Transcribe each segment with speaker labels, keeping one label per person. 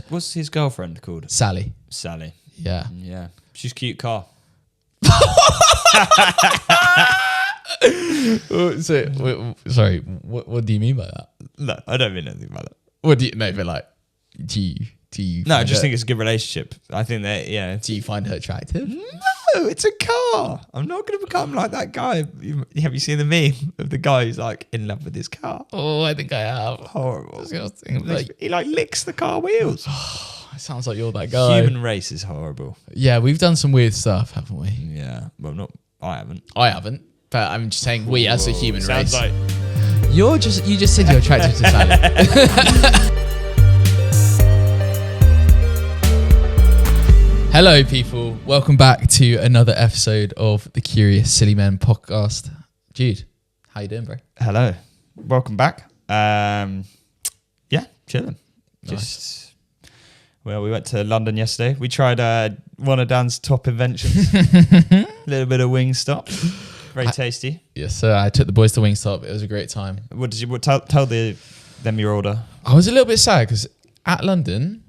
Speaker 1: What's his girlfriend called?
Speaker 2: Sally.
Speaker 1: Yeah. She's a cute car.
Speaker 2: Sorry, what do you mean by that?
Speaker 1: No, I don't mean anything by that.
Speaker 2: What do you but like do you
Speaker 1: No, I just think it's a good relationship. I think that
Speaker 2: do you find her attractive?
Speaker 1: No, it's a car. I'm not going to become like that guy. Have you seen the meme of the guy who's like in love with his car?
Speaker 2: Oh, I think I have.
Speaker 1: Horrible.
Speaker 2: Like,
Speaker 1: He like licks the car wheels.
Speaker 2: it sounds like you're that guy.
Speaker 1: Human race is horrible.
Speaker 2: Yeah, we've done some weird stuff, haven't we?
Speaker 1: Yeah, well, I haven't.
Speaker 2: I haven't, but I'm just saying we as a human race.
Speaker 1: Sounds like
Speaker 2: you just said you're attracted to Sally. Hello, people. Welcome back to another episode of the Curious Silly Men podcast. Jude, how you doing, bro?
Speaker 1: hello, welcome back. Yeah, chilling.
Speaker 2: Nice.
Speaker 1: Well, we went to London yesterday. We tried one of Dan's top inventions. A little bit of Wingstop. Very tasty.
Speaker 2: Yes, sir. I took the boys to Wingstop. It was a great time.
Speaker 1: What did you tell them your order?
Speaker 2: I was a little bit sad because at London,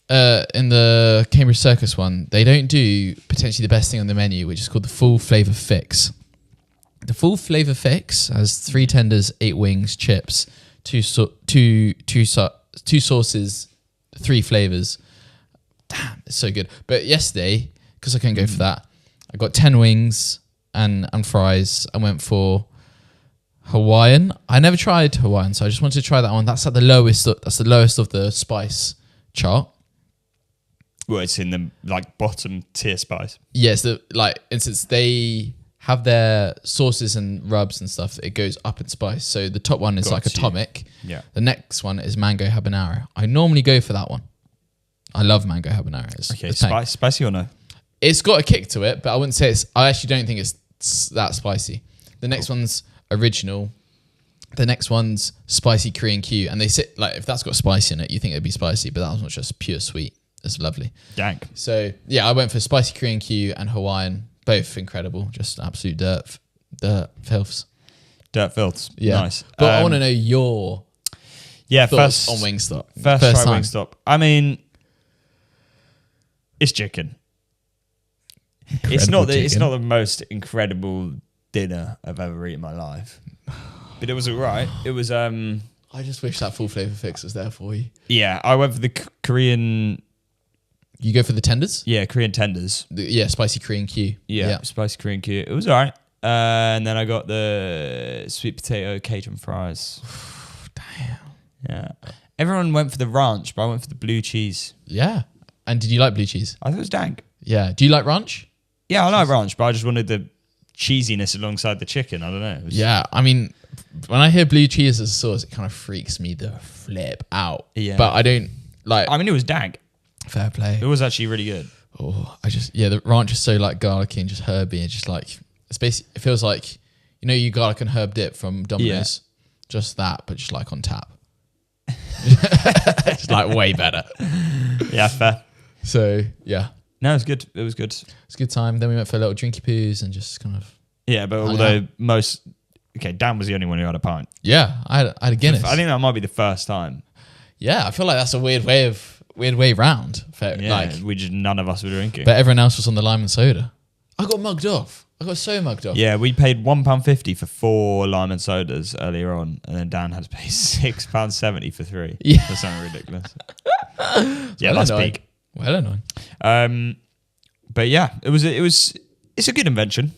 Speaker 2: in the Cambridge Circus one, they don't do potentially the best thing on the menu, which is called the full flavour fix. The full flavour fix has 3 tenders, 8 wings, chips, two sauces, 3 flavours. Damn, it's so good. But yesterday, because I couldn't go for that, I got 10 wings and fries. I went for Hawaiian. I never tried Hawaiian, so I just wanted to try that one. That's at the lowest. That's the lowest of the spice chart.
Speaker 1: Well, it's in the bottom tier spice.
Speaker 2: Yes, instance they have their sauces and rubs and stuff. It goes up in spice. So the top one is atomic.
Speaker 1: Yeah.
Speaker 2: The next one is mango habanero. I normally go for that one. I love mango habanero.
Speaker 1: Okay, spicy or no?
Speaker 2: It's got a kick to it, but I wouldn't say it's. I actually don't think it's that spicy. The next one's original. The next one's spicy Korean Q, and they sit if that's got spice in it, you think it'd be spicy, but that one's not just pure sweet. It's lovely.
Speaker 1: Dank.
Speaker 2: So yeah, I went for spicy Korean Q and Hawaiian, both incredible, just absolute dirt filths.
Speaker 1: Dirt filths.
Speaker 2: Yeah,
Speaker 1: nice.
Speaker 2: But I want to know your thoughts on Wingstop.
Speaker 1: First try time. Wingstop. I mean, it's chicken. It's not the most incredible dinner I've ever eaten in my life, but it was alright. It was. I
Speaker 2: just wish that full flavour fix was there for you.
Speaker 1: Yeah, I went for the Korean.
Speaker 2: You go for the tenders?
Speaker 1: Yeah, Korean tenders.
Speaker 2: Spicy Korean Q.
Speaker 1: Yeah, spicy Korean Q. It was alright. And then I got the sweet potato Cajun fries.
Speaker 2: Damn.
Speaker 1: Yeah. Everyone went for the ranch, but I went for the blue cheese.
Speaker 2: Yeah. And did you like blue cheese?
Speaker 1: I thought it was dank.
Speaker 2: Yeah. Do you like ranch?
Speaker 1: Yeah, I like ranch, but I just wanted the cheesiness alongside the chicken. I don't know.
Speaker 2: Yeah, I mean, when I hear blue cheese as a sauce, it kind of freaks me the flip out. Yeah. But I don't like...
Speaker 1: I mean, it was dank.
Speaker 2: Fair play.
Speaker 1: It was actually really good.
Speaker 2: Oh, the ranch is so garlicky and just herby and just it's basically, it feels like, you garlic and herb dip from Domino's. Yeah. Just that, but just on tap. Just way better.
Speaker 1: Yeah, fair.
Speaker 2: So, yeah.
Speaker 1: No, it was good. It was good.
Speaker 2: It was a good time. Then we went for a little drinky poos and just kind of...
Speaker 1: Yeah, but Dan was the only one who had a pint.
Speaker 2: Yeah, I had a Guinness.
Speaker 1: I think that might be the first time.
Speaker 2: Yeah, I feel like that's a weird way round.
Speaker 1: None of us were drinking.
Speaker 2: But everyone else was on the lime and soda. I got mugged off. I got so mugged off.
Speaker 1: Yeah, we paid £1.50 for 4 lime and sodas earlier on, and then Dan had to pay £6.70 for 3.
Speaker 2: Yeah.
Speaker 1: That's something ridiculous. Yeah, that's peak.
Speaker 2: Well annoying.
Speaker 1: But yeah, it's a good invention.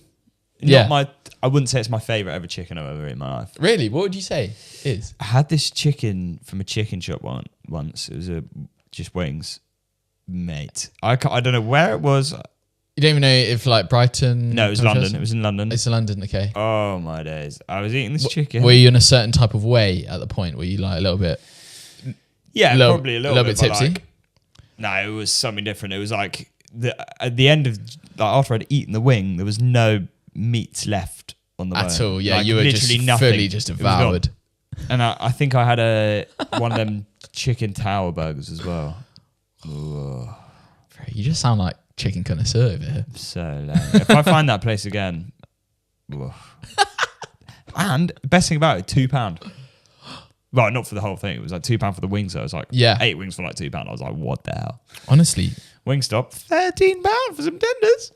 Speaker 1: I wouldn't say it's my favourite ever chicken I've ever eaten in my life.
Speaker 2: Really? What would you say it is?
Speaker 1: I had this chicken from a chicken shop once. It was just wings. Mate. I don't know where it was.
Speaker 2: You don't even know if Brighton...
Speaker 1: No, it was London. It was in London.
Speaker 2: It's in London, okay.
Speaker 1: Oh my days. I was eating this chicken.
Speaker 2: Were you in a certain type of way at the point? Were you a little bit...
Speaker 1: Yeah, probably a little bit
Speaker 2: tipsy?
Speaker 1: No, it was something different. It was at the end of... after I'd eaten the wing, there was no meat left on the bone.
Speaker 2: At all, yeah. You were just fully just devoured.
Speaker 1: And I think I had one of them chicken tower burgers as well. Ooh.
Speaker 2: You just sound like chicken connoisseur over here.
Speaker 1: So lame. If I find that place again... And best thing about it, £2. Well, not for the whole thing. It was like £2 for the wings. So it was like 8 wings for like £2. I was like, what the hell?
Speaker 2: Honestly,
Speaker 1: Wingstop, £13 for some tenders.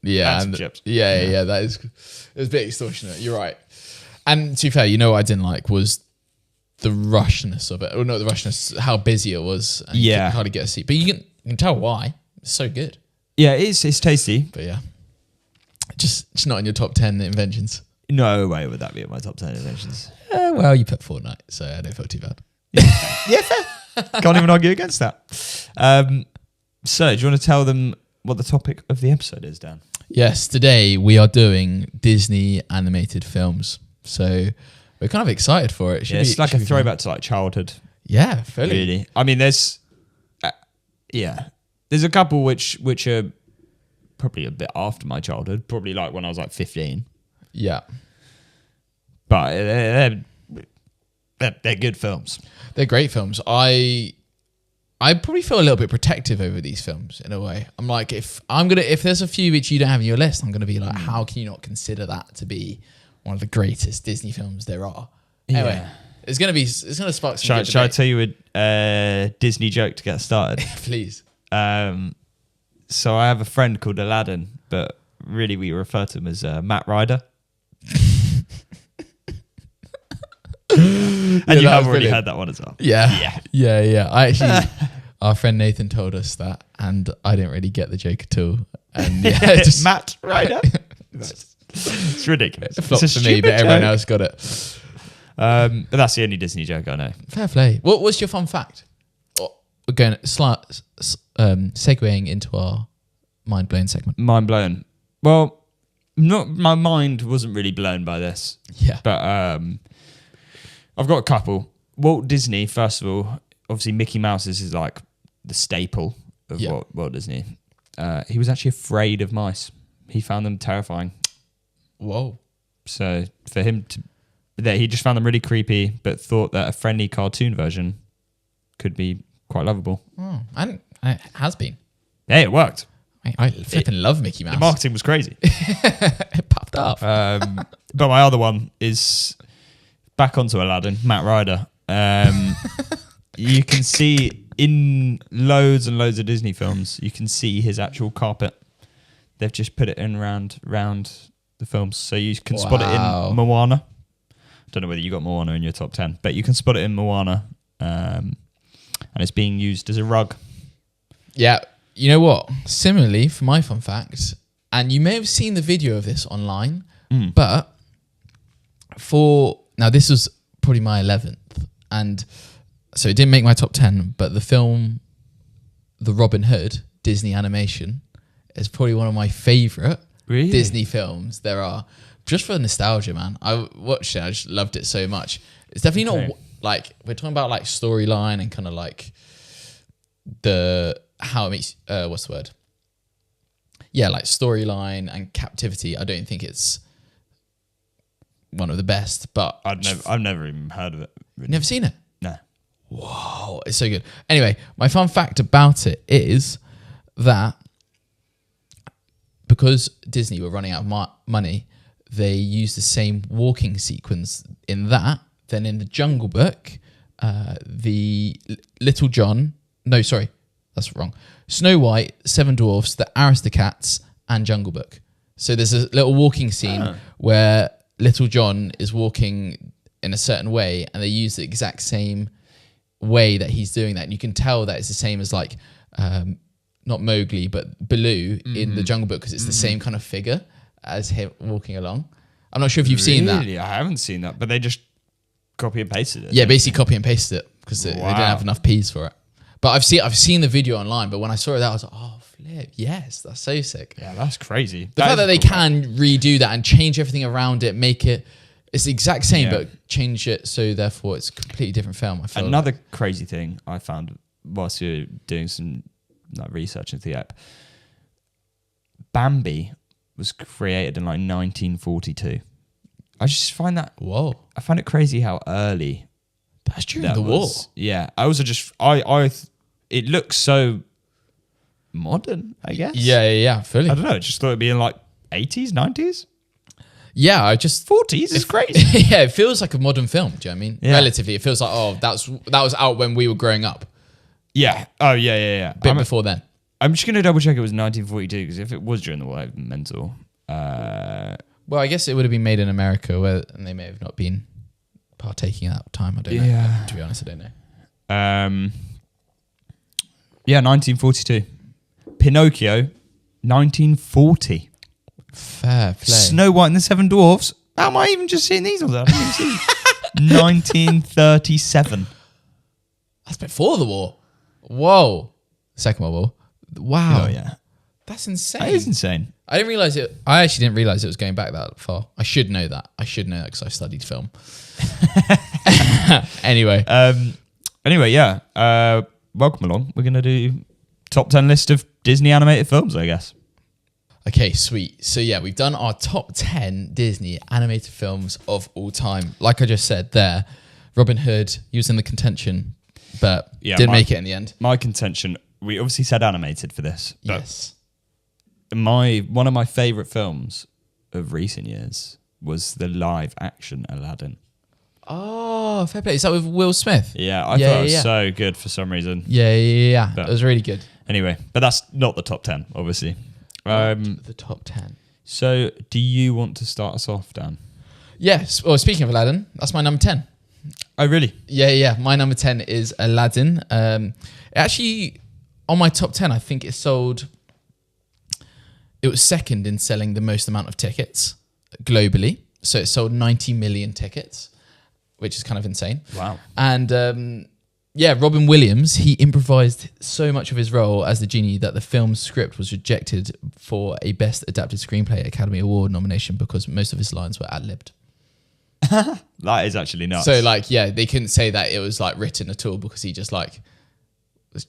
Speaker 2: Yeah,
Speaker 1: and some chips.
Speaker 2: Yeah. That is, it was a bit extortionate. You're right. And to be fair, what I didn't like was the rushness of it. Or not the rushness, how busy it was. And you could hardly get a seat. But you can tell why. It's so good.
Speaker 1: Yeah, it's tasty.
Speaker 2: But yeah, just not in your top 10 inventions.
Speaker 1: No way would that be in my top 10 inventions.
Speaker 2: Well, you put Fortnite, so I don't feel too bad.
Speaker 1: Yeah, fair. Can't even argue against that. So, do you want to tell them what the topic of the episode is, Dan?
Speaker 2: Yes, today we are doing Disney animated films. So we're kind of excited for it.
Speaker 1: It's like a throwback to like childhood.
Speaker 2: Yeah, fairly.
Speaker 1: Really. I mean, there's a couple which are probably a bit after my childhood, probably like when I was like 15.
Speaker 2: Yeah.
Speaker 1: But they're good films.
Speaker 2: They're great films. I probably feel a little bit protective over these films in a way. I'm like, if there's a few which you don't have in your list, I'm going to be like, how can you not consider that to be one of the greatest Disney films there are? Anyway, it's going to spark some.
Speaker 1: Shall I tell you a Disney joke to get started?
Speaker 2: Please.
Speaker 1: So I have a friend called Aladdin, but really we refer to him as Matt Ryder. And you have already heard that one as well.
Speaker 2: Yeah. I actually, our friend Nathan told us that, and I didn't really get the joke at all. And just
Speaker 1: Matt Ryder. It's ridiculous.
Speaker 2: It flopped for me, but everyone else got it.
Speaker 1: But that's the only Disney joke I know.
Speaker 2: Fair play. What's your fun fact? We're going segueing into our mind blown segment.
Speaker 1: Mind blown. Well, my mind wasn't really blown by this.
Speaker 2: Yeah.
Speaker 1: But I've got a couple. Walt Disney, first of all, obviously Mickey Mouse is like the staple of Walt Disney. He was actually afraid of mice. He found them terrifying.
Speaker 2: Whoa.
Speaker 1: So for him he just found them really creepy, but thought that a friendly cartoon version could be quite lovable.
Speaker 2: Oh, and it has been.
Speaker 1: Hey, it worked.
Speaker 2: I flipping love Mickey Mouse.
Speaker 1: The marketing was crazy.
Speaker 2: It popped up.
Speaker 1: But my other one is back onto Aladdin, Matt Ryder. You can see in loads and loads of Disney films, you can see his actual carpet. They've just put it in round the films. So you can spot it in Moana. I don't know whether you got Moana in your top 10, but you can spot it in Moana. And it's being used as a rug. Yeah.
Speaker 2: You know what? Similarly, for my fun fact, and you may have seen the video of this online, but now this was probably my 11th, and so it didn't make my top 10, but the film, The Robin Hood, Disney animation, is probably one of my favourite Disney films there are. Just for the nostalgia, man. I watched it, I just loved it so much. It's definitely not like, we're talking about like storyline and kind of like how it makes, what's the word? Yeah, like storyline and captivity. I don't think it's one of the best, but
Speaker 1: I've never even heard of it.
Speaker 2: Really. Never seen it?
Speaker 1: No.
Speaker 2: Whoa, it's so good. Anyway, my fun fact about it is that because Disney were running out of money, they used the same walking sequence in that. Then in the Jungle Book, the Little John, no, sorry, that's wrong. Snow White, Seven Dwarfs, the Aristocats, and Jungle Book. So there's a little walking scene where Little John is walking in a certain way, and they use the exact same way that he's doing that. And you can tell that it's the same as like, not Mowgli, but Baloo in the Jungle Book, because it's the same kind of figure as him walking along. I'm not sure if you've seen that.
Speaker 1: I haven't seen that, but they just copy and pasted it.
Speaker 2: Yeah, basically copy and pasted it because they didn't have enough P's for it. But I've seen the video online, but when I saw it, I was like, oh, flip, yes, that's so sick.
Speaker 1: Yeah, that's crazy.
Speaker 2: The fact that they can redo that and change everything around it, make it's the exact same, but change it so therefore it's a completely different film. I feel
Speaker 1: another crazy thing I found whilst you're doing some research into the app, Bambi was created in like 1942. I just find that I find it crazy how early.
Speaker 2: That's during the war.
Speaker 1: Yeah, I also just it looks so modern, I guess.
Speaker 2: Yeah, fully.
Speaker 1: I don't know. Just thought it'd be in like 80s, 90s.
Speaker 2: Yeah, I just
Speaker 1: 40s is crazy.
Speaker 2: yeah, it feels like a modern film. Do you know what I mean?
Speaker 1: Yeah.
Speaker 2: Relatively, it feels like that was out when we were growing up,
Speaker 1: Yeah. Oh, yeah.
Speaker 2: bit before then.
Speaker 1: I'm just going to double check it was 1942 because if it was during the war, it'd be mental.
Speaker 2: Well, I guess it would have been made in America, and they may have not been partaking at that time. I don't know.
Speaker 1: Yeah.
Speaker 2: To be honest, I don't know.
Speaker 1: Yeah, 1942. Pinocchio, 1940.
Speaker 2: Fair play.
Speaker 1: Snow White and the Seven Dwarfs. How am I even just seeing these ones? I didn't even see. 1937.
Speaker 2: That's before the war. Whoa. Second World War. Wow.
Speaker 1: Oh, yeah.
Speaker 2: That's insane.
Speaker 1: That is insane.
Speaker 2: I didn't realize it. I actually didn't realize it was going back that far. I should know that. Because I studied film. Anyway.
Speaker 1: Anyway, yeah. Welcome along. We're going to do top 10 list of Disney animated films, I guess.
Speaker 2: Okay, sweet. So yeah, we've done our top 10 Disney animated films of all time. Like I just said there, Robin Hood, he was in the contention, but didn't make it in the end.
Speaker 1: My contention, we obviously said animated for this. But
Speaker 2: Yes.
Speaker 1: one of my favourite films of recent years was the live action Aladdin.
Speaker 2: Oh, fair play. Is that with Will Smith?
Speaker 1: Yeah, I thought it was so good for some reason.
Speaker 2: Yeah.
Speaker 1: But
Speaker 2: It was really good.
Speaker 1: Anyway, but that's not the top 10, obviously.
Speaker 2: The top 10.
Speaker 1: So, do you want to start us off, Dan?
Speaker 2: Yes. Well, speaking of Aladdin, that's my number 10.
Speaker 1: Oh, really?
Speaker 2: Yeah. My number 10 is Aladdin. Actually, on my top 10, I think it was second in selling the most amount of tickets globally. So it sold 90 million tickets, which is kind of insane.
Speaker 1: Wow.
Speaker 2: And Robin Williams, he improvised so much of his role as the genie that the film's script was rejected for a Best Adapted Screenplay Academy Award nomination because most of his lines were ad-libbed.
Speaker 1: That is actually nuts.
Speaker 2: So they couldn't say that it was like written at all because he just was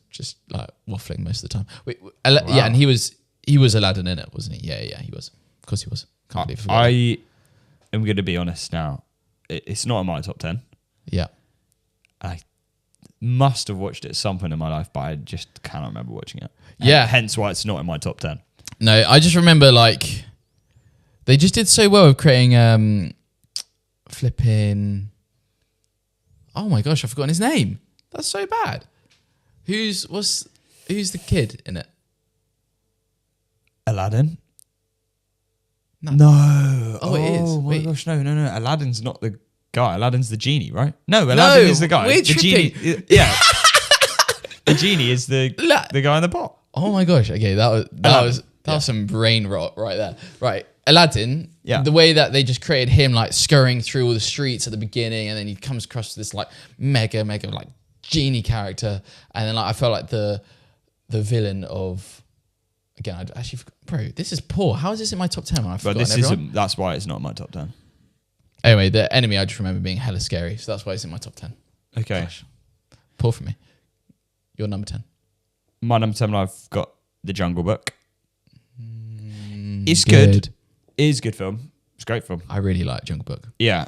Speaker 2: just like waffling most of the time. Yeah, and he was Aladdin in it, wasn't he? Yeah, he was. Of course he was. Can't believe
Speaker 1: I am going to be honest now. It's not in my top 10.
Speaker 2: Yeah.
Speaker 1: I must have watched it at some point in my life, but I just cannot remember watching it.
Speaker 2: Yeah.
Speaker 1: Hence why it's not in my top 10.
Speaker 2: No, I just remember they just did so well with creating flipping. Oh my gosh, I've forgotten his name. That's so bad. Who's the kid in it?
Speaker 1: Aladdin?
Speaker 2: No.
Speaker 1: Oh,
Speaker 2: it is.
Speaker 1: Oh my
Speaker 2: Wait.
Speaker 1: gosh, no. Aladdin's not the guy. Aladdin's the genie, right? No, Aladdin is the guy.
Speaker 2: We're
Speaker 1: The
Speaker 2: tripping.
Speaker 1: genie. Yeah. The genie is the guy in the pot.
Speaker 2: Oh my gosh. Okay, that was some brain rot right there. Right. Aladdin, the way that they just created him like scurrying through all the streets at the beginning, and then he comes across this like mega like genie character, and then I felt like the villain of, again, I actually forgot, bro, this is poor. How is this in my top 10 when I've
Speaker 1: But
Speaker 2: forgotten
Speaker 1: this
Speaker 2: everyone?
Speaker 1: isn't. That's why it's not in my top 10.
Speaker 2: Anyway, the enemy I just remember being hella scary, so that's why it's in my top 10.
Speaker 1: Okay.
Speaker 2: Gosh. Poor for me. Your number 10.
Speaker 1: My number 10, I've got The Jungle Book. It's good. It is a good film. It's a great film.
Speaker 2: I really like Jungle Book.
Speaker 1: Yeah.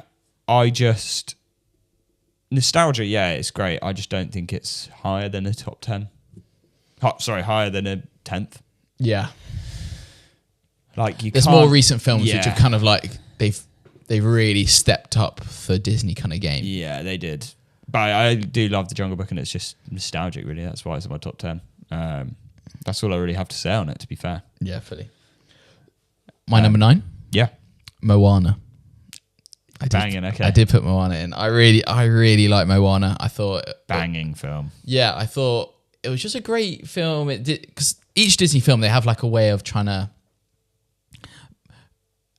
Speaker 1: Nostalgia, yeah, it's great. I just don't think it's higher than a top 10. Higher than a 10th.
Speaker 2: Yeah.
Speaker 1: Like
Speaker 2: There's more recent films which have kind of like they've really stepped up for Disney kind of game.
Speaker 1: Yeah, they did. But I do love The Jungle Book, and it's just nostalgic, really. That's why it's in my top 10. That's all I really have to say on it, to be fair.
Speaker 2: Yeah, fully. My number 9?
Speaker 1: Yeah.
Speaker 2: Moana.
Speaker 1: Banging, okay.
Speaker 2: I did put Moana in. I really like Moana. I thought
Speaker 1: Banging film.
Speaker 2: Yeah, I thought it was just a great film. It did, because each Disney film, they have like a way of trying to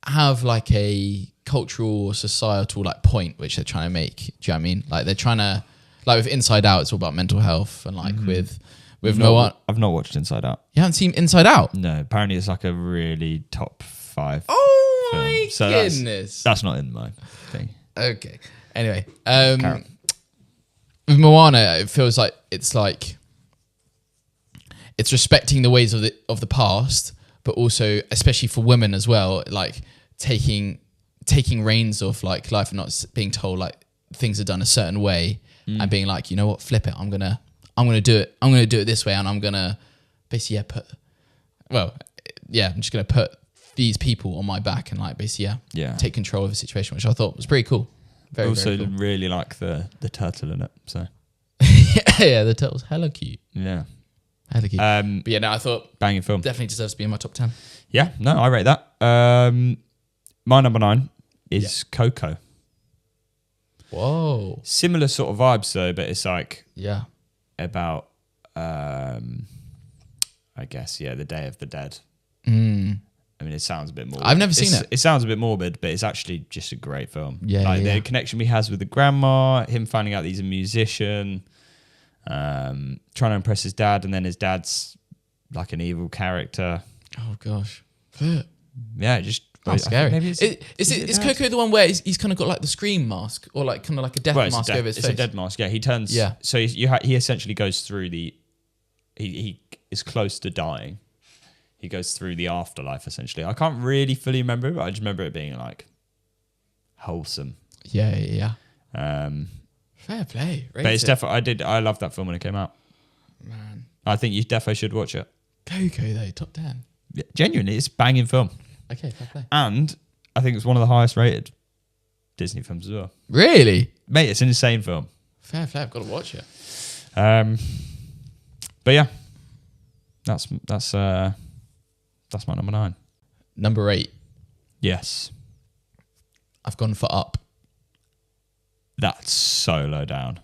Speaker 2: have like a cultural or societal like point which they're trying to make. Do you know what I mean? Like they're trying to, like with Inside Out, it's all about mental health, and like with Moana.
Speaker 1: I've not watched Inside Out.
Speaker 2: You haven't seen Inside Out?
Speaker 1: No, apparently it's like a really top 5
Speaker 2: Oh
Speaker 1: film.
Speaker 2: my
Speaker 1: So
Speaker 2: goodness.
Speaker 1: That's not in my thing.
Speaker 2: Okay. Anyway, with Moana, it feels like it's respecting the ways of the past, but also, especially for women as well, like taking reins of like life and not being told like things are done a certain way, and being like, you know what, flip it. I'm gonna do it. I'm gonna do it this way, and I'm gonna basically I'm just gonna put these people on my back and like basically
Speaker 1: Yeah.
Speaker 2: take control of the situation, which I thought was pretty cool. Very,
Speaker 1: also
Speaker 2: very cool.
Speaker 1: really like the turtle in it. So
Speaker 2: Yeah, the turtle's hella cute.
Speaker 1: yeah,
Speaker 2: Hella cute. But yeah, no, I thought
Speaker 1: banging film.
Speaker 2: definitely deserves to be in my top 10.
Speaker 1: Yeah, no, I rate that. My number 9 is Coco.
Speaker 2: Whoa.
Speaker 1: Similar sort of vibes though, but it's like
Speaker 2: Yeah.
Speaker 1: about I guess the Day of the Dead.
Speaker 2: Mm.
Speaker 1: I mean, it sounds a bit morbid.
Speaker 2: I've never seen it.
Speaker 1: It sounds a bit morbid, but it's actually just a great film.
Speaker 2: Yeah,
Speaker 1: like
Speaker 2: yeah.
Speaker 1: the connection he has with the grandma, him finding out that he's a musician, trying to impress his dad, and then his dad's like an evil character.
Speaker 2: Oh gosh.
Speaker 1: Yeah, just
Speaker 2: That's scary.
Speaker 1: Maybe
Speaker 2: Is Coco the one where he's kind of got like the scream mask or like kind of like a death mask over his face?
Speaker 1: It's a dead mask. Yeah, he turns.
Speaker 2: Yeah.
Speaker 1: So he essentially goes through the. He is close to dying. He goes through the afterlife essentially. I can't really fully remember it, but I just remember it being like wholesome.
Speaker 2: Yeah.
Speaker 1: Fair
Speaker 2: play.
Speaker 1: But it's definitely I loved that film when it came out.
Speaker 2: Man.
Speaker 1: I think you definitely should watch it.
Speaker 2: Coco though, top 10.
Speaker 1: Yeah, genuinely, it's a banging film.
Speaker 2: Okay, fair play.
Speaker 1: And I think it's one of the highest rated Disney films as well.
Speaker 2: Really?
Speaker 1: Mate, it's an insane film.
Speaker 2: Fair play, I've got to watch it.
Speaker 1: But yeah, that's my number 9.
Speaker 2: Number 8,
Speaker 1: Yes.
Speaker 2: I've gone for Up.
Speaker 1: That's so low down.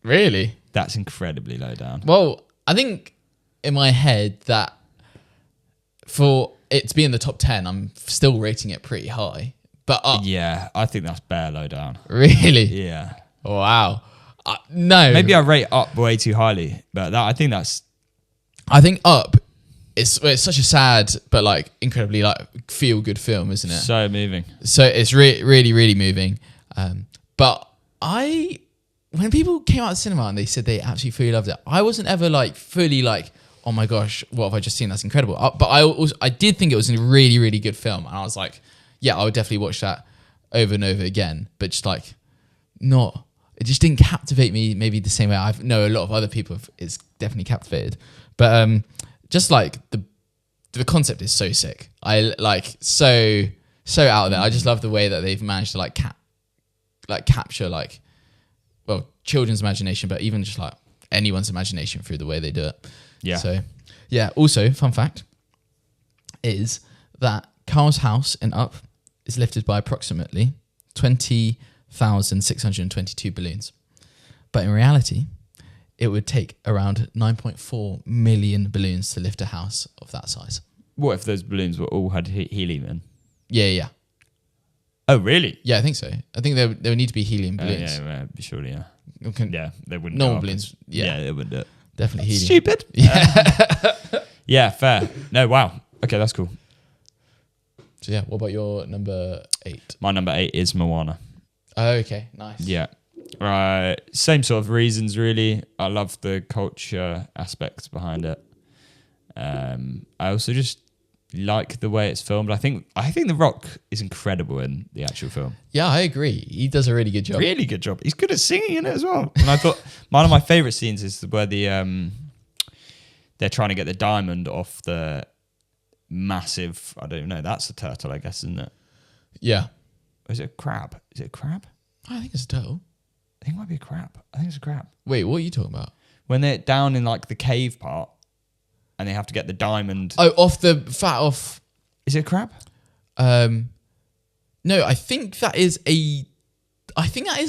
Speaker 2: Really?
Speaker 1: That's incredibly low down.
Speaker 2: Well, I think in my head that for it to be in the top 10, I'm still rating it pretty high. But Up,
Speaker 1: Yeah, I think that's bare low down.
Speaker 2: really?
Speaker 1: Yeah.
Speaker 2: Wow. No.
Speaker 1: Maybe I rate Up way too highly, but I think that's...
Speaker 2: I think Up it's such a sad but like incredibly like feel good film, isn't it?
Speaker 1: so moving.
Speaker 2: So it's really, really moving. But when people came out of the cinema and they said they absolutely fully loved it, I wasn't ever like fully like, oh my gosh, what have I just seen? That's incredible. But I did think it was a really, really good film. And I was like, yeah, I would definitely watch that over and over again. But just like it just didn't captivate me maybe the same way I know a lot of other people it's definitely captivated. But just like the concept is so sick. I like so out there. I just love the way that they've managed to like capture like, well, children's imagination, but even just like anyone's imagination through the way they do it.
Speaker 1: Yeah.
Speaker 2: So yeah. Also, fun fact is that Carl's house in Up is lifted by approximately 20,622 balloons, but in reality, it would take around 9.4 million balloons to lift a house of that size.
Speaker 1: What if those balloons all had helium in?
Speaker 2: Yeah.
Speaker 1: Oh, really?
Speaker 2: Yeah, I think so. I think there would need to be helium balloons.
Speaker 1: Yeah, surely, yeah.
Speaker 2: Okay.
Speaker 1: Yeah, they wouldn't.
Speaker 2: Normal
Speaker 1: go up.
Speaker 2: balloons. Yeah.
Speaker 1: They wouldn't do it.
Speaker 2: Definitely helium.
Speaker 1: Stupid.
Speaker 2: Yeah.
Speaker 1: Yeah, fair. No, wow. Okay, that's cool.
Speaker 2: So yeah, what about your number 8?
Speaker 1: My number 8 is Moana.
Speaker 2: Oh, okay, nice.
Speaker 1: Yeah. Same sort of reasons, really. I love the culture aspects behind it. I also just like the way it's filmed. I think The Rock is incredible in the actual film.
Speaker 2: Yeah, I agree. He does a really good job.
Speaker 1: Really good job. He's good at singing in it as well. And I thought one of my favourite scenes is where they're trying to get the diamond off the massive, I don't even know, that's a turtle, I guess, isn't it?
Speaker 2: Yeah.
Speaker 1: Or is it a crab? Is it a crab?
Speaker 2: I think it's a turtle.
Speaker 1: I think it might be a crab. I think it's a crab.
Speaker 2: Wait, what are you talking about?
Speaker 1: When they're down in like the cave part and they have to get the diamond.
Speaker 2: Oh, off the fat off.
Speaker 1: Is it a crab?
Speaker 2: No, I think that is a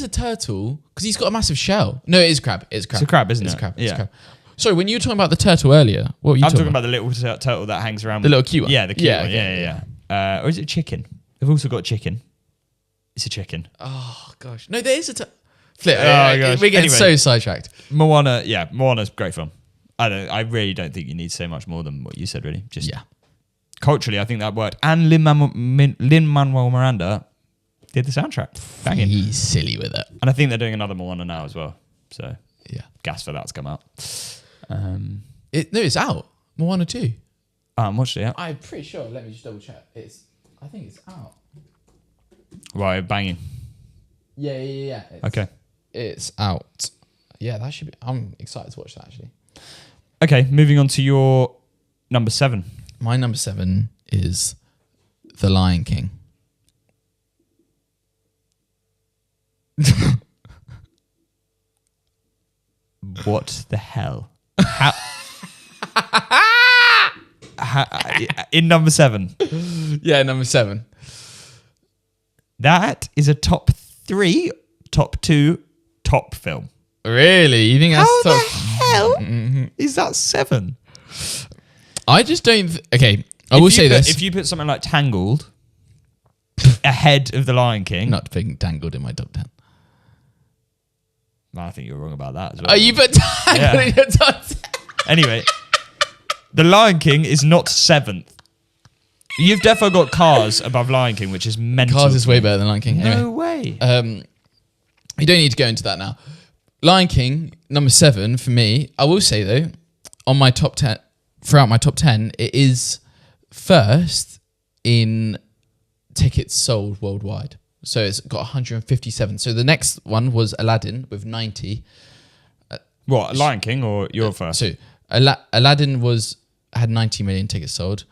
Speaker 2: turtle because he's got a massive shell. No, it is crab. It's crab.
Speaker 1: It's a crab, isn't
Speaker 2: It's
Speaker 1: it?
Speaker 2: a crab.
Speaker 1: Yeah.
Speaker 2: It's a crab. Sorry, when you were talking about the turtle earlier, what were you
Speaker 1: I'm talking
Speaker 2: about?
Speaker 1: about the little turtle that hangs around.
Speaker 2: The little cute one?
Speaker 1: Yeah, the cute
Speaker 2: Yeah,
Speaker 1: one.
Speaker 2: okay,
Speaker 1: Yeah. Or is it chicken? They've also got chicken. It's a chicken.
Speaker 2: Oh gosh, no, there is a flip.
Speaker 1: Oh, gosh.
Speaker 2: We're getting
Speaker 1: Anyway.
Speaker 2: so sidetracked.
Speaker 1: Moana's a great film. I really don't think you need to say much more than what you said, really. Just culturally, I think that worked. And Lin-Manuel Miranda did the soundtrack. Banging.
Speaker 2: He's silly with it.
Speaker 1: And I think they're doing another Moana now as well. So
Speaker 2: Yeah.
Speaker 1: gas for that to come out.
Speaker 2: It's out. Moana 2.
Speaker 1: I haven't watched it yet.
Speaker 2: I'm pretty sure. Let me just double check. I think it's out.
Speaker 1: Right, banging.
Speaker 2: Yeah.
Speaker 1: Okay.
Speaker 2: It's out. Yeah, that should be. I'm excited to watch that actually.
Speaker 1: Okay, moving on to your number 7.
Speaker 2: My number 7 is The Lion King.
Speaker 1: What the hell? How, in number 7.
Speaker 2: Yeah, number 7.
Speaker 1: That is a top 3, top 2, top film.
Speaker 2: Really? You think that's
Speaker 1: How
Speaker 2: top?
Speaker 1: the hell is that 7?
Speaker 2: I just don't. Okay, I will say this.
Speaker 1: If you put something like Tangled ahead of The Lion King,
Speaker 2: Not putting Tangled in my top 10.
Speaker 1: I think you're wrong about that as well.
Speaker 2: Oh, you put Tangled in your top 10?
Speaker 1: Anyway, The Lion King is not 7th. You've definitely got Cars above Lion King, which is mental.
Speaker 2: Cars is way better than Lion King.
Speaker 1: No
Speaker 2: Anyway,
Speaker 1: way.
Speaker 2: you don't need to go into that now. Lion King, number 7 for me. I will say though, on my top 10, throughout my top 10, it is first in tickets sold worldwide. So it's got 157. So the next one was Aladdin with 90.
Speaker 1: What, Lion King or your first?
Speaker 2: So Aladdin had 90 million tickets sold.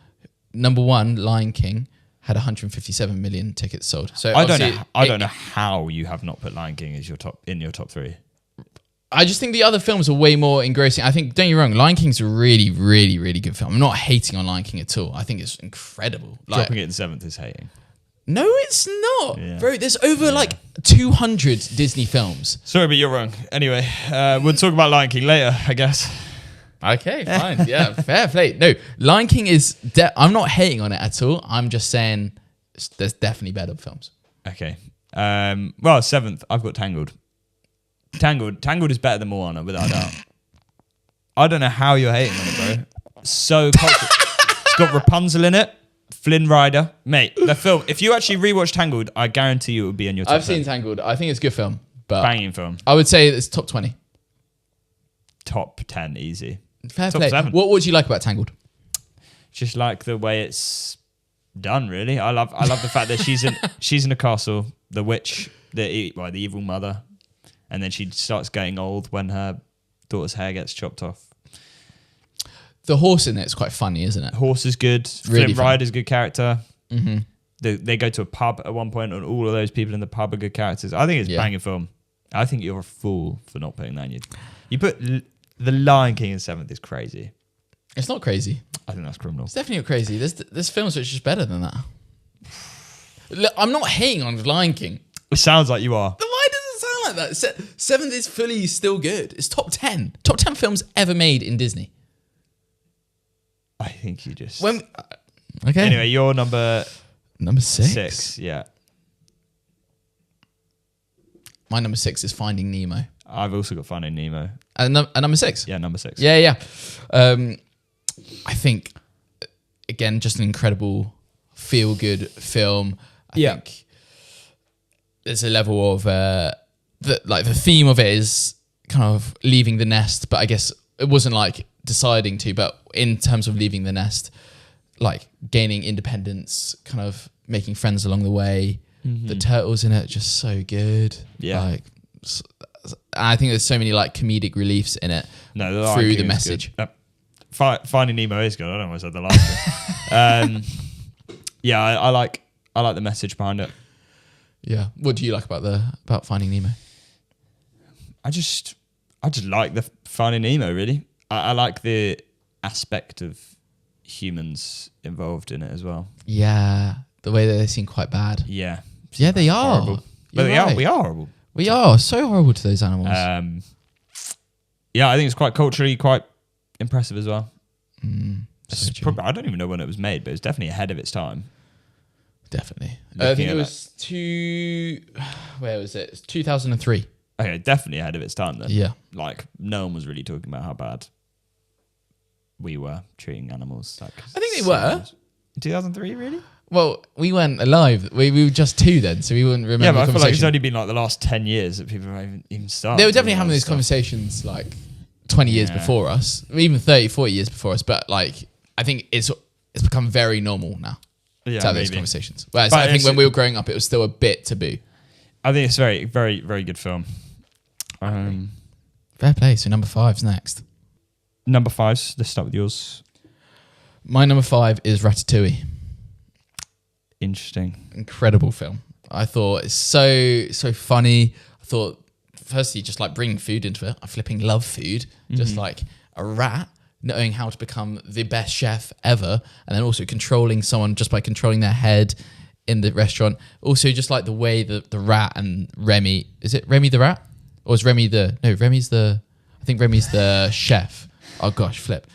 Speaker 2: Number 1, Lion King, had 157 million tickets sold. So
Speaker 1: I don't know how you have not put Lion King as your top 3.
Speaker 2: I just think the other films are way more engrossing. I think, don't get me wrong, Lion King's a really, really, really good film. I'm not hating on Lion King at all. I think it's incredible.
Speaker 1: Dropping it in 7th is hating.
Speaker 2: No, it's not.
Speaker 1: Yeah.
Speaker 2: Bro, there's over 200 Disney films.
Speaker 1: Sorry, but you're wrong. Anyway, we'll talk about Lion King later, I guess.
Speaker 2: Okay, fine. Yeah, fair play. No, Lion King is... I'm not hating on it at all. I'm just saying there's definitely better films.
Speaker 1: Okay. Well, 7th, I've got Tangled. Tangled is better than Moana, without a doubt. I don't know how you're hating on it, bro. So cultural. It's got Rapunzel in it. Flynn Rider. Mate, the film, if you actually rewatch Tangled, I guarantee you it would be in your top 10.
Speaker 2: I've seen Tangled. I think it's a good film. But
Speaker 1: Banging film.
Speaker 2: I would say it's top 20.
Speaker 1: Top 10, easy.
Speaker 2: Fair
Speaker 1: Top
Speaker 2: play.
Speaker 1: 7.
Speaker 2: What would you like about Tangled?
Speaker 1: Just like the way it's done, really. I love the fact that she's in a castle, the witch, the evil mother, and then she starts getting old when her daughter's hair gets chopped off.
Speaker 2: The horse in it's quite funny, isn't it?
Speaker 1: Horse is good.
Speaker 2: Really
Speaker 1: Flynn Rider's a good character.
Speaker 2: Mm-hmm.
Speaker 1: They go to a pub at one point, and all of those people in the pub are good characters. I think it's a banging film. I think you're a fool for not putting that in. You put The Lion King in 7th is crazy.
Speaker 2: It's not crazy.
Speaker 1: I think that's criminal.
Speaker 2: It's definitely not crazy. There's films which are just better than that. Look, I'm not hating on The Lion King.
Speaker 1: It sounds like you are.
Speaker 2: Why does it sound like that? 7th is fully still good. It's top 10. Top 10 films ever made in Disney.
Speaker 1: I think you just...
Speaker 2: Okay.
Speaker 1: Anyway, you're number
Speaker 2: 6.
Speaker 1: 6, yeah.
Speaker 2: My number 6 is Finding Nemo.
Speaker 1: I've also got Finding Nemo.
Speaker 2: And number 6?
Speaker 1: Yeah, number 6.
Speaker 2: Yeah. I think, again, just an incredible feel-good film. I think there's a level of... the theme of it is kind of leaving the nest, but I guess it wasn't like deciding to, but in terms of leaving the nest, like gaining independence, kind of making friends along the way. Mm-hmm. The turtles in it just so good.
Speaker 1: Yeah.
Speaker 2: I think there's so many like comedic reliefs in it through the message.
Speaker 1: Finding Nemo is good. I don't know why I said the last one. Yeah, I like the message behind it.
Speaker 2: Yeah. What do you like about Finding Nemo?
Speaker 1: I just like the Finding Nemo, really. I like the aspect of humans involved in it as well.
Speaker 2: Yeah. The way that they seem quite bad.
Speaker 1: Yeah.
Speaker 2: Yeah, they are.
Speaker 1: Horrible. But we are horrible.
Speaker 2: We are so horrible to those animals.
Speaker 1: Yeah, I think it's quite culturally quite impressive as well.
Speaker 2: So
Speaker 1: I don't even know when it was made, but it's definitely ahead of its time.
Speaker 2: Definitely. I think it was where was it? It's 2003.
Speaker 1: Okay, definitely ahead of its time then.
Speaker 2: Yeah.
Speaker 1: Like, no one was really talking about how bad we were treating animals.
Speaker 2: I think they were.
Speaker 1: In 2003, really?
Speaker 2: Well, we weren't alive. We were just 2 then, so we wouldn't remember.
Speaker 1: Yeah, but I feel like it's only been like the last 10 years that people have even started.
Speaker 2: They were definitely having these conversations like 20 years before us, even 30, 40 years before us. But like, I think it's become very normal now to have those conversations. Whereas I think when we were growing up, it was still a bit taboo.
Speaker 1: I think it's a very, very, very good film.
Speaker 2: Fair play. So number 5's next.
Speaker 1: Number 5's, let's start with yours.
Speaker 2: My number 5 is Ratatouille.
Speaker 1: Interesting.
Speaker 2: Incredible film. I thought it's so funny. I thought, firstly, just like bringing food into it. I flipping love food. Just like a rat knowing how to become the best chef ever, and then also controlling someone just by controlling their head in the restaurant. Also, just like the way that the rat and Remy, is it Remy the rat? Or is Remy I think Remy's the chef. Oh gosh, flip.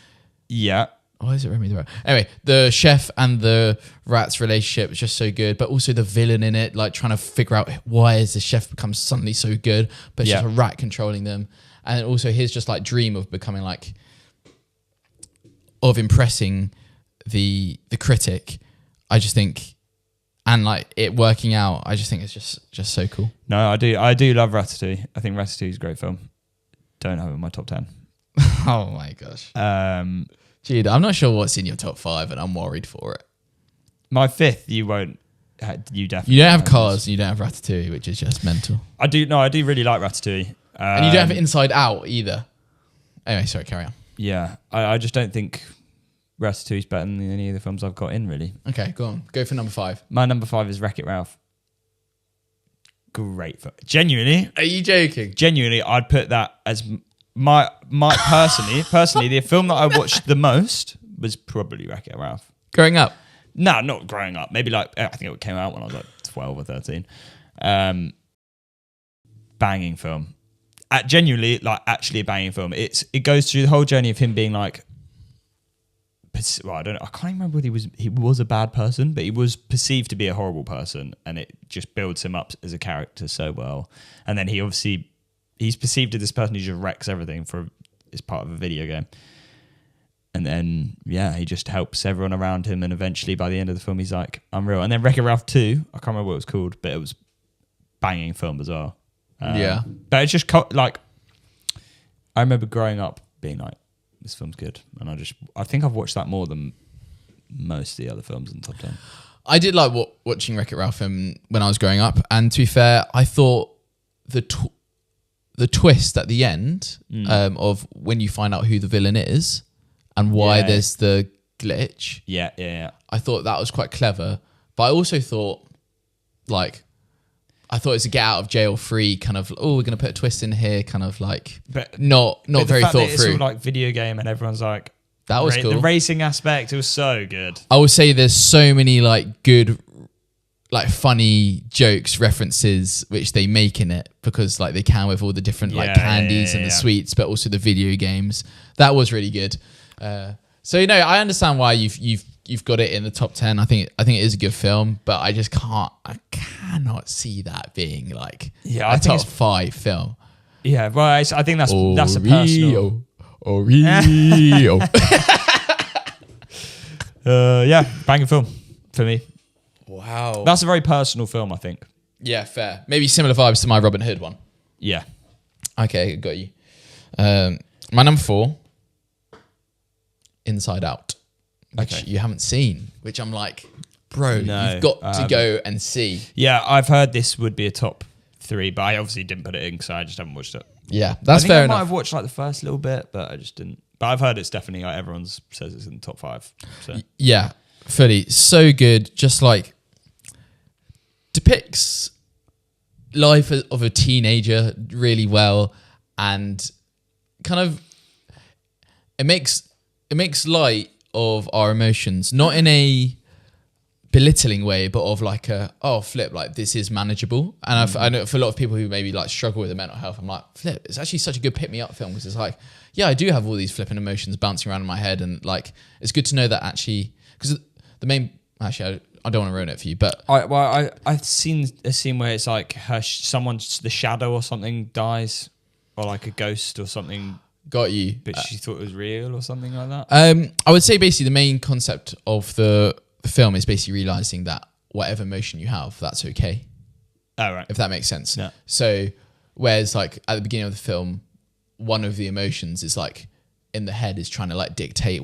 Speaker 1: Yeah.
Speaker 2: Why is it Remy the rat? Anyway, the chef and the rat's relationship is just so good, but also the villain in it, like trying to figure out why has the chef become suddenly so good, but it's just a rat controlling them. And also his just like dream of becoming like, of impressing the critic. I just think, and like it working out, I just think it's just so cool.
Speaker 1: No, I do love Ratatouille. I think Ratatouille is a great film. Don't have it in my top 10.
Speaker 2: Oh my gosh. Jude, I'm not sure what's in your top 5 and I'm worried for it.
Speaker 1: My 5th, you won't. You definitely.
Speaker 2: You don't have Cars and you don't have Ratatouille, which is just mental.
Speaker 1: I do really like Ratatouille.
Speaker 2: And you don't have Inside Out either. Anyway, sorry, carry on.
Speaker 1: Yeah, I just don't think Ratatouille's better than any of the films I've got in, really.
Speaker 2: Okay, go on. Go for number 5.
Speaker 1: My number 5 is Wreck-It Ralph. Great film. Genuinely.
Speaker 2: Are you joking?
Speaker 1: Genuinely, I'd put that as my personally, the film that I watched the most was probably Wreck-It Ralph.
Speaker 2: Growing up?
Speaker 1: No, not growing up. Maybe like, I think it came out when I was like 12 or 13. Banging film. Genuinely, like actually a banging film. It goes through the whole journey of him being like, well, I can't even remember whether he was a bad person, but he was perceived to be a horrible person, and it just builds him up as a character so well. And then he's perceived as this person who just wrecks everything as part of a video game. And then, he just helps everyone around him, and eventually by the end of the film, he's like, I'm real. And then Wreck-It Ralph 2, I can't remember what it was called, but it was banging film as well. But it's just like, I remember growing up being like, this film's good. And I think I've watched that more than most of the other films in the top 10.
Speaker 2: I did like watching Wreck-It Ralph when I was growing up. And to be fair, I thought the twist at the end of when you find out who the villain is and why there's the glitch.
Speaker 1: Yeah.
Speaker 2: I thought that was quite clever. But I also thought, I thought it's a get out of jail free kind of, we're going to put a twist in here, kind of like, but not very thought through. It's all
Speaker 1: like video game and everyone's like,
Speaker 2: that was cool.
Speaker 1: The racing aspect, it was so good.
Speaker 2: I would say there's so many like good, like funny jokes, references, which they make in it because like they can with all the different like candies and the sweets, but also the video games. That was really good. So, I understand why you've got it in the top 10. I think it is a good film, but I cannot see that being like a top 5 film.
Speaker 1: Yeah, well, I think that's a personal.
Speaker 2: Oreo.
Speaker 1: Banging film for me.
Speaker 2: Wow.
Speaker 1: That's a very personal film, I think.
Speaker 2: Yeah, fair. Maybe similar vibes to my Robin Hood one.
Speaker 1: Yeah.
Speaker 2: Okay, got you. My number 4, Inside Out, which you haven't seen, which I'm like, bro, you've got to go and see.
Speaker 1: Yeah, I've heard this would be a top 3, but I obviously didn't put it in because I just haven't watched it.
Speaker 2: Yeah, that's fair enough.
Speaker 1: I might have watched like the first little bit, but I just didn't. But I've heard it's definitely like everyone says it's in the top 5. So.
Speaker 2: Yeah, fully. So good. Just like depicts life of a teenager really well, and kind of it makes light of our emotions, not in a belittling way, but of like like this is manageable. And I know for a lot of people who maybe like struggle with the mental health, I'm like, flip, it's actually such a good pick me up film because it's like, I do have all these flipping emotions bouncing around in my head, and like it's good to know that actually, because the main I don't want to ruin it for you, but
Speaker 1: I've seen a scene where it's like the shadow or something dies, or like a ghost or something.
Speaker 2: Got you.
Speaker 1: But she thought it was real or something like that.
Speaker 2: I would say basically the main concept of the film is basically realizing that whatever emotion you have, that's okay.
Speaker 1: Oh, right.
Speaker 2: If that makes sense.
Speaker 1: Yeah.
Speaker 2: So whereas like at the beginning of the film, one of the emotions is like in the head is trying to like dictate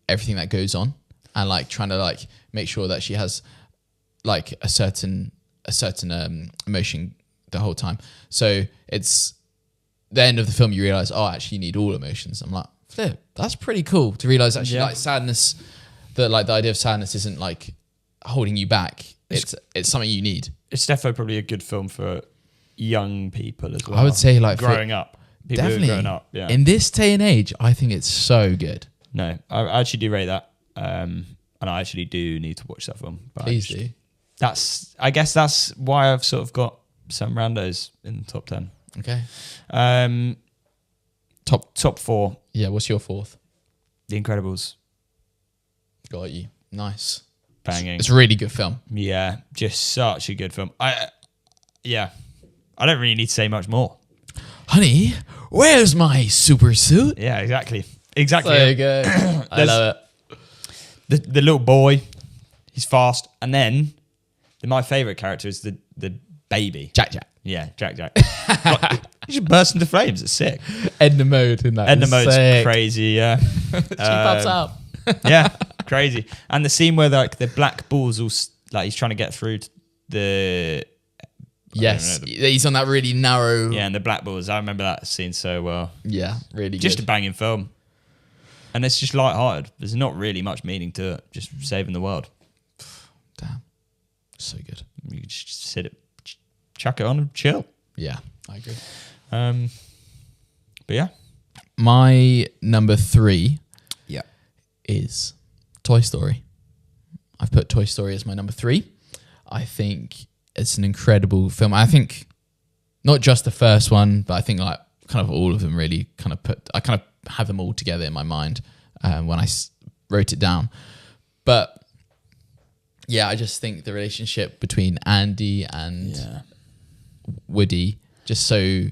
Speaker 2: everything that goes on, and like trying to like make sure that she has like a certain emotion the whole time. So it's the end of the film, you realize, actually you need all emotions. I'm like, flip, that's pretty cool to realize actually like sadness, that like the idea of sadness isn't like holding you back. It's something you need.
Speaker 1: It's definitely probably a good film for young people as well.
Speaker 2: I would say like
Speaker 1: growing up. People who are
Speaker 2: definitely
Speaker 1: growing up. Yeah.
Speaker 2: in this day and age, I think it's so good.
Speaker 1: No, I actually do rate that. And I actually do need to watch that film. But
Speaker 2: Please do.
Speaker 1: I guess that's why I've sort of got some randos in the top 10.
Speaker 2: Okay.
Speaker 1: Top 4.
Speaker 2: Yeah, what's your fourth?
Speaker 1: The Incredibles.
Speaker 2: Got you. Nice.
Speaker 1: Banging.
Speaker 2: It's a really good film.
Speaker 1: Yeah, just such a good film. I don't really need to say much more.
Speaker 2: Honey, where's my super suit?
Speaker 1: Yeah, exactly.
Speaker 2: So good. I love it.
Speaker 1: The little boy, he's fast, and then my favourite character is the baby.
Speaker 2: Jack.
Speaker 1: Yeah, Jack. He just burst into flames. It's sick.
Speaker 2: Edna Mode in that.
Speaker 1: Edna Mode's crazy. Yeah,
Speaker 2: She pops up.
Speaker 1: yeah, crazy. And the scene where like the black balls all like he's trying to get through to the.
Speaker 2: Yes, he's on that really narrow.
Speaker 1: Yeah, and the black balls. I remember that scene so well.
Speaker 2: Yeah, really
Speaker 1: Just
Speaker 2: good.
Speaker 1: a banging film. And it's just light-hearted. There's not really much meaning to it. Just saving the world.
Speaker 2: Damn. So good.
Speaker 1: You can just sit it, chuck it on and chill.
Speaker 2: Yeah, I agree.
Speaker 1: But yeah.
Speaker 2: My number 3
Speaker 1: Yeah.
Speaker 2: is Toy Story. I've put Toy Story as my number 3. I think it's an incredible film. I think not just the first one, but I think like kind of all of them really I kind of have them all together in my mind when I wrote it down. But yeah, I just think the relationship between Andy and Woody, just so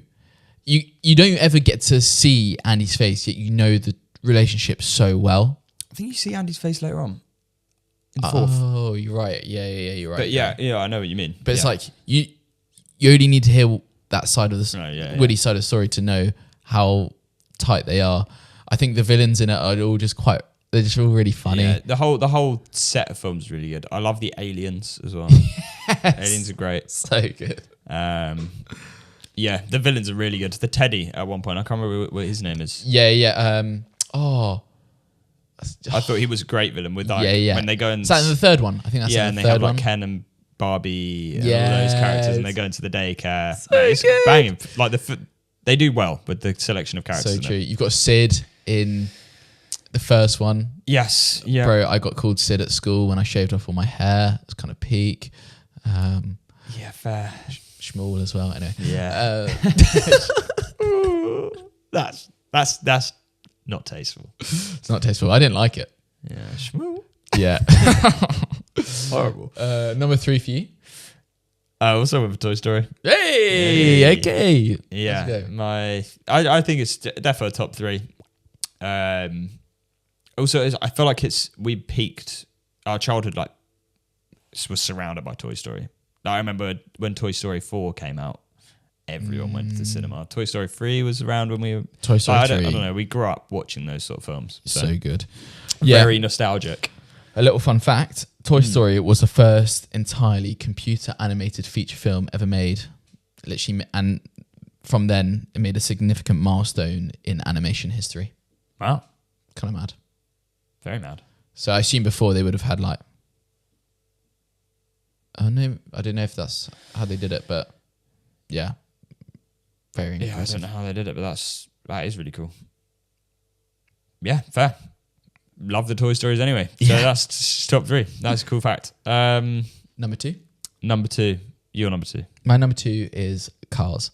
Speaker 2: you don't ever get to see Andy's face, yet you know the relationship so well.
Speaker 1: I think you see Andy's face later on. In the fourth.
Speaker 2: Oh, you're right. Yeah, you're right.
Speaker 1: But yeah, I know what you mean.
Speaker 2: But it's like you only need to hear that side of the Woody side of the story to know how tight they are. I think the villains in it are all just they're just all really funny.
Speaker 1: Yeah, the whole set of films is really good. I love the aliens as well. Aliens are great.
Speaker 2: So good.
Speaker 1: Yeah, the villains are really good. The Teddy at one point, I can't remember what his name is.
Speaker 2: Yeah.
Speaker 1: I thought he was a great villain with like when they go and
Speaker 2: is that in the third one? I think that's in the
Speaker 1: and they
Speaker 2: third
Speaker 1: have
Speaker 2: one.
Speaker 1: like Ken and Barbie and all those characters, and they go into the daycare.
Speaker 2: So
Speaker 1: it's
Speaker 2: good.
Speaker 1: Banging. Like they do well with the selection of characters.
Speaker 2: So true. You've got Sid in the first one.
Speaker 1: Yes. Yeah.
Speaker 2: Bro, I got called Sid at school when I shaved off all my hair. It's kind of peak.
Speaker 1: Yeah, fair.
Speaker 2: Schmool as well. Anyway.
Speaker 1: Yeah. That's not tasteful.
Speaker 2: It's not tasteful. I didn't like it.
Speaker 1: Yeah, schmoo.
Speaker 2: Yeah.
Speaker 1: Horrible.
Speaker 2: Number 3 for you.
Speaker 1: Also with Toy Story.
Speaker 2: Hey. Okay.
Speaker 1: Yeah.
Speaker 2: Let's go.
Speaker 1: I think it's definitely top 3. Also, I feel like we peaked our childhood like was surrounded by Toy Story. I remember when Toy Story 4 came out, everyone went to the cinema. Toy Story 3 was around when we were...
Speaker 2: Toy Story 3.
Speaker 1: I don't know. We grew up watching those sort of films.
Speaker 2: So good.
Speaker 1: Very nostalgic.
Speaker 2: A little fun fact. Toy Story was the first entirely computer animated feature film ever made. Literally, and from then, it made a significant milestone in animation history.
Speaker 1: Wow.
Speaker 2: Kind of mad.
Speaker 1: Very mad.
Speaker 2: So I assume before they would have had like... Oh no, I don't know if that's how they did it, but yeah. Very impressive.
Speaker 1: I don't know how they did it, but that is really cool. Yeah, fair. Love the Toy Stories anyway. So that's top 3. That's a cool fact.
Speaker 2: Number 2?
Speaker 1: Number 2. Your number 2.
Speaker 2: My number 2 is Cars.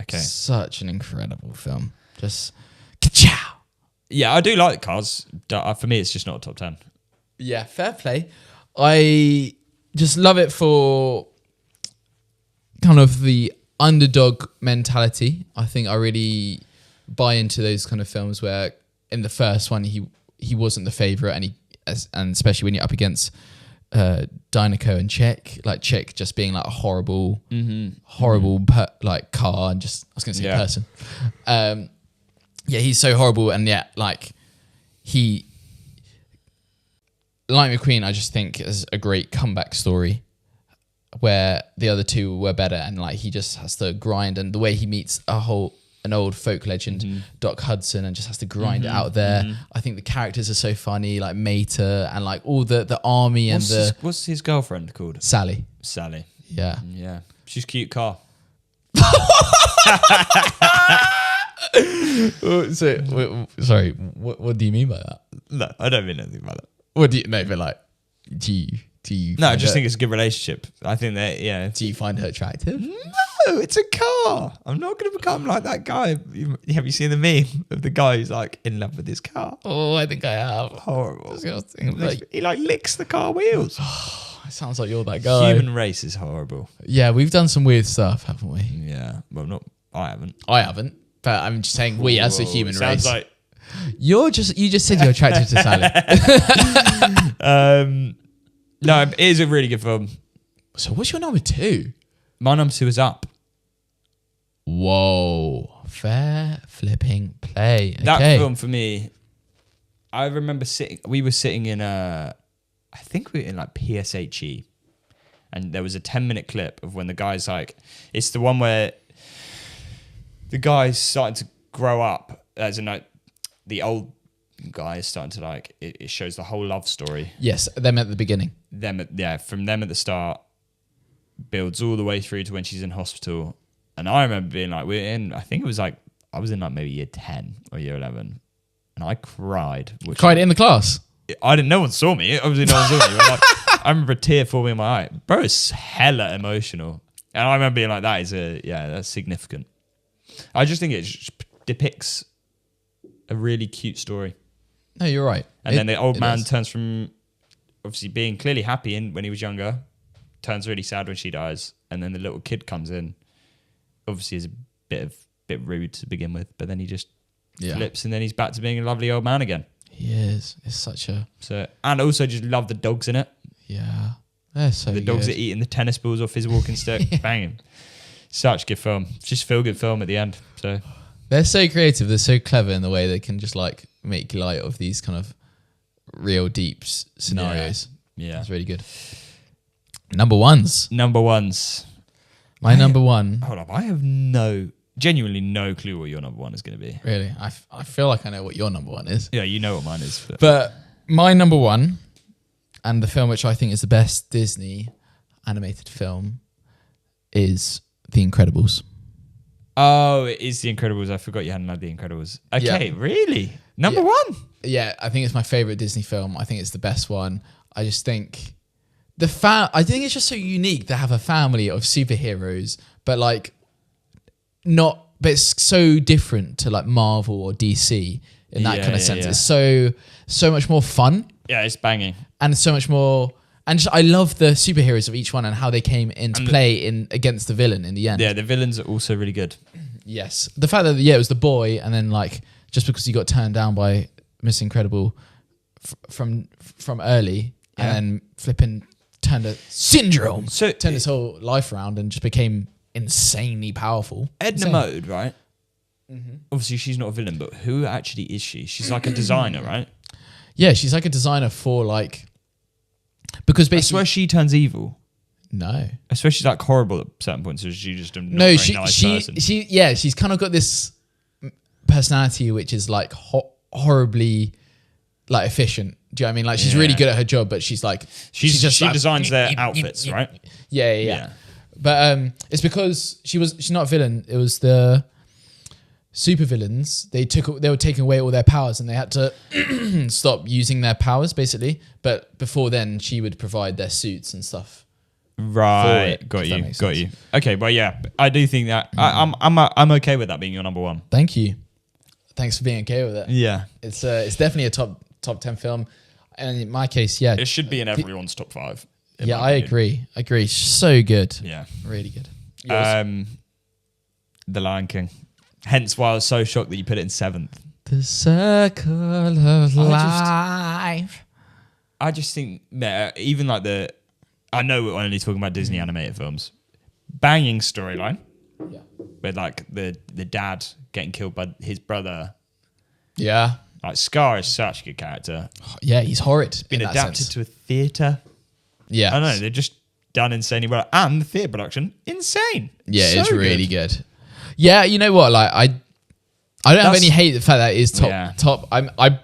Speaker 1: Okay.
Speaker 2: Such an incredible film. Just ka-chow.
Speaker 1: Yeah, I do like Cars. For me, it's just not a top 10.
Speaker 2: Yeah, fair play. I just love it for kind of the underdog mentality. I think I really buy into those kind of films where in the first one he wasn't the favorite, and especially when you're up against Dinoco and Chick, like Chick just being like a horrible like car and just I was gonna say person. Yeah, he's so horrible, and yet like Lightning McQueen, I just think is a great comeback story where the other two were better, and like he just has to grind, and the way he meets a whole an old folk legend, Doc Hudson, and just has to grind it out there. I think the characters are so funny, like Mater and like all the army and
Speaker 1: what's his girlfriend called?
Speaker 2: Sally.
Speaker 1: Sally.
Speaker 2: Yeah.
Speaker 1: Yeah. She's cute car.
Speaker 2: Sorry, what do you mean by that?
Speaker 1: No, I don't mean anything by that.
Speaker 2: What do you but like do you
Speaker 1: No, I just think it's a good relationship. I think that
Speaker 2: do you find her attractive?
Speaker 1: No, it's a car. I'm not going to become like that guy. Have you seen the meme of the guy who's like in love with his car?
Speaker 2: Oh, I think I have.
Speaker 1: Horrible.
Speaker 2: Like,
Speaker 1: He like licks the car wheels.
Speaker 2: it sounds like you're that guy.
Speaker 1: Human race is horrible.
Speaker 2: Yeah, we've done some weird stuff, haven't we?
Speaker 1: Yeah. Well, not. I haven't.
Speaker 2: I haven't, but I'm just saying we as a human race.
Speaker 1: Sounds like.
Speaker 2: You just said you're attracted to Sally.
Speaker 1: No, it is a really good film.
Speaker 2: So what's your number 2?
Speaker 1: My number 2 is Up.
Speaker 2: Whoa, fair flipping play.
Speaker 1: That
Speaker 2: Okay.
Speaker 1: film for me, I remember we were sitting in I think we were in like PSHE, and there was a 10-minute clip of when the guy's like, it's the one where the guy's starting to grow up, as in like the old guy is starting to like, it shows the whole love story.
Speaker 2: Yes, them at the beginning.
Speaker 1: From them at the start, builds all the way through to when she's in hospital. And I remember being like, I think it was like, I was in like maybe year 10 or year 11. And I cried.
Speaker 2: Cried in the class?
Speaker 1: I didn't, no one saw me. Obviously no one saw me. But like, I remember a tear forming in my eye. Bro, it's hella emotional. And I remember being like, that's significant. I just think it depicts a really cute story.
Speaker 2: No, you're right.
Speaker 1: And then the old man turns from obviously being clearly happy when he was younger, turns really sad when she dies. And then the little kid comes in. Obviously is a bit rude to begin with, but then he just flips and then he's back to being a lovely old man again.
Speaker 2: He is. It's such a...
Speaker 1: And also just love the dogs in it.
Speaker 2: Yeah. They're so
Speaker 1: The dogs that eating the tennis balls off his walking stick. Banging. Such a good film. Just feel good film at the end. So
Speaker 2: they're so creative. They're so clever in the way they can just like make light of these kind of real deep scenarios.
Speaker 1: Yeah.
Speaker 2: It's really good. Number ones. My number one.
Speaker 1: Hold up. I have genuinely no clue what your number one is going to be.
Speaker 2: Really? I feel like I know what your number one is.
Speaker 1: Yeah, you know what mine is.
Speaker 2: But my number one, and the film which I think is the best Disney animated film, is The Incredibles.
Speaker 1: Oh, it is The Incredibles. I forgot you hadn't had The Incredibles. Okay, really? Number one?
Speaker 2: Yeah, I think it's my favorite Disney film. I think it's the best one. I just think I think it's just so unique to have a family of superheroes, but like but it's so different to like Marvel or DC in that kind of sense.
Speaker 1: Yeah.
Speaker 2: It's so much more fun.
Speaker 1: Yeah, it's banging.
Speaker 2: And so much more. And just, I love the superheroes of each one and how they came into play against the villain in the end.
Speaker 1: Yeah, the villains are also really good.
Speaker 2: Yes. The fact that, it was the boy, and then like, just because he got turned down by Miss Incredible from early, and then flipping turned his whole life around and just became insanely powerful.
Speaker 1: Edna Mode, right? Mm-hmm. Obviously, she's not a villain, but who actually is she? She's like a designer, right?
Speaker 2: Yeah, she's like a designer for like... Because basically...
Speaker 1: I swear she turns evil.
Speaker 2: No.
Speaker 1: I swear she's like horrible at certain points, so she's just a nice person.
Speaker 2: She's kind of got this personality which is like horribly like efficient. Do you know what I mean? Like she's really good at her job, but she's like...
Speaker 1: She designs their outfits, right?
Speaker 2: Yeah. But it's because she's not a villain. It was the supervillains. They were taking away all their powers and they had to stop using their powers basically. But before then, she would provide their suits and stuff.
Speaker 1: Right, got you. Okay, well, yeah, I do think that I'm okay with that being your number one.
Speaker 2: Thank you. Thanks for being okay with it.
Speaker 1: Yeah,
Speaker 2: it's definitely a top 10 film, and in my case,
Speaker 1: it should be in everyone's top 5.
Speaker 2: Yeah, I agree. So good.
Speaker 1: Yeah,
Speaker 2: really good.
Speaker 1: Yours? The Lion King. Hence why I was so shocked that you put it in 7th.
Speaker 2: The circle of life.
Speaker 1: I just think even like I know we're only talking about Disney animated films. Banging storyline.
Speaker 2: Yeah.
Speaker 1: With like the dad getting killed by his brother.
Speaker 2: Yeah.
Speaker 1: Like Scar is such a good character.
Speaker 2: Yeah, he's horrid.
Speaker 1: Been adapted to a theatre.
Speaker 2: Yeah.
Speaker 1: I don't know, they're just done insanely well. And the theatre production, insane.
Speaker 2: Yeah, it's really good. Yeah, you know what? Like I don't have any hate the fact that it is top. I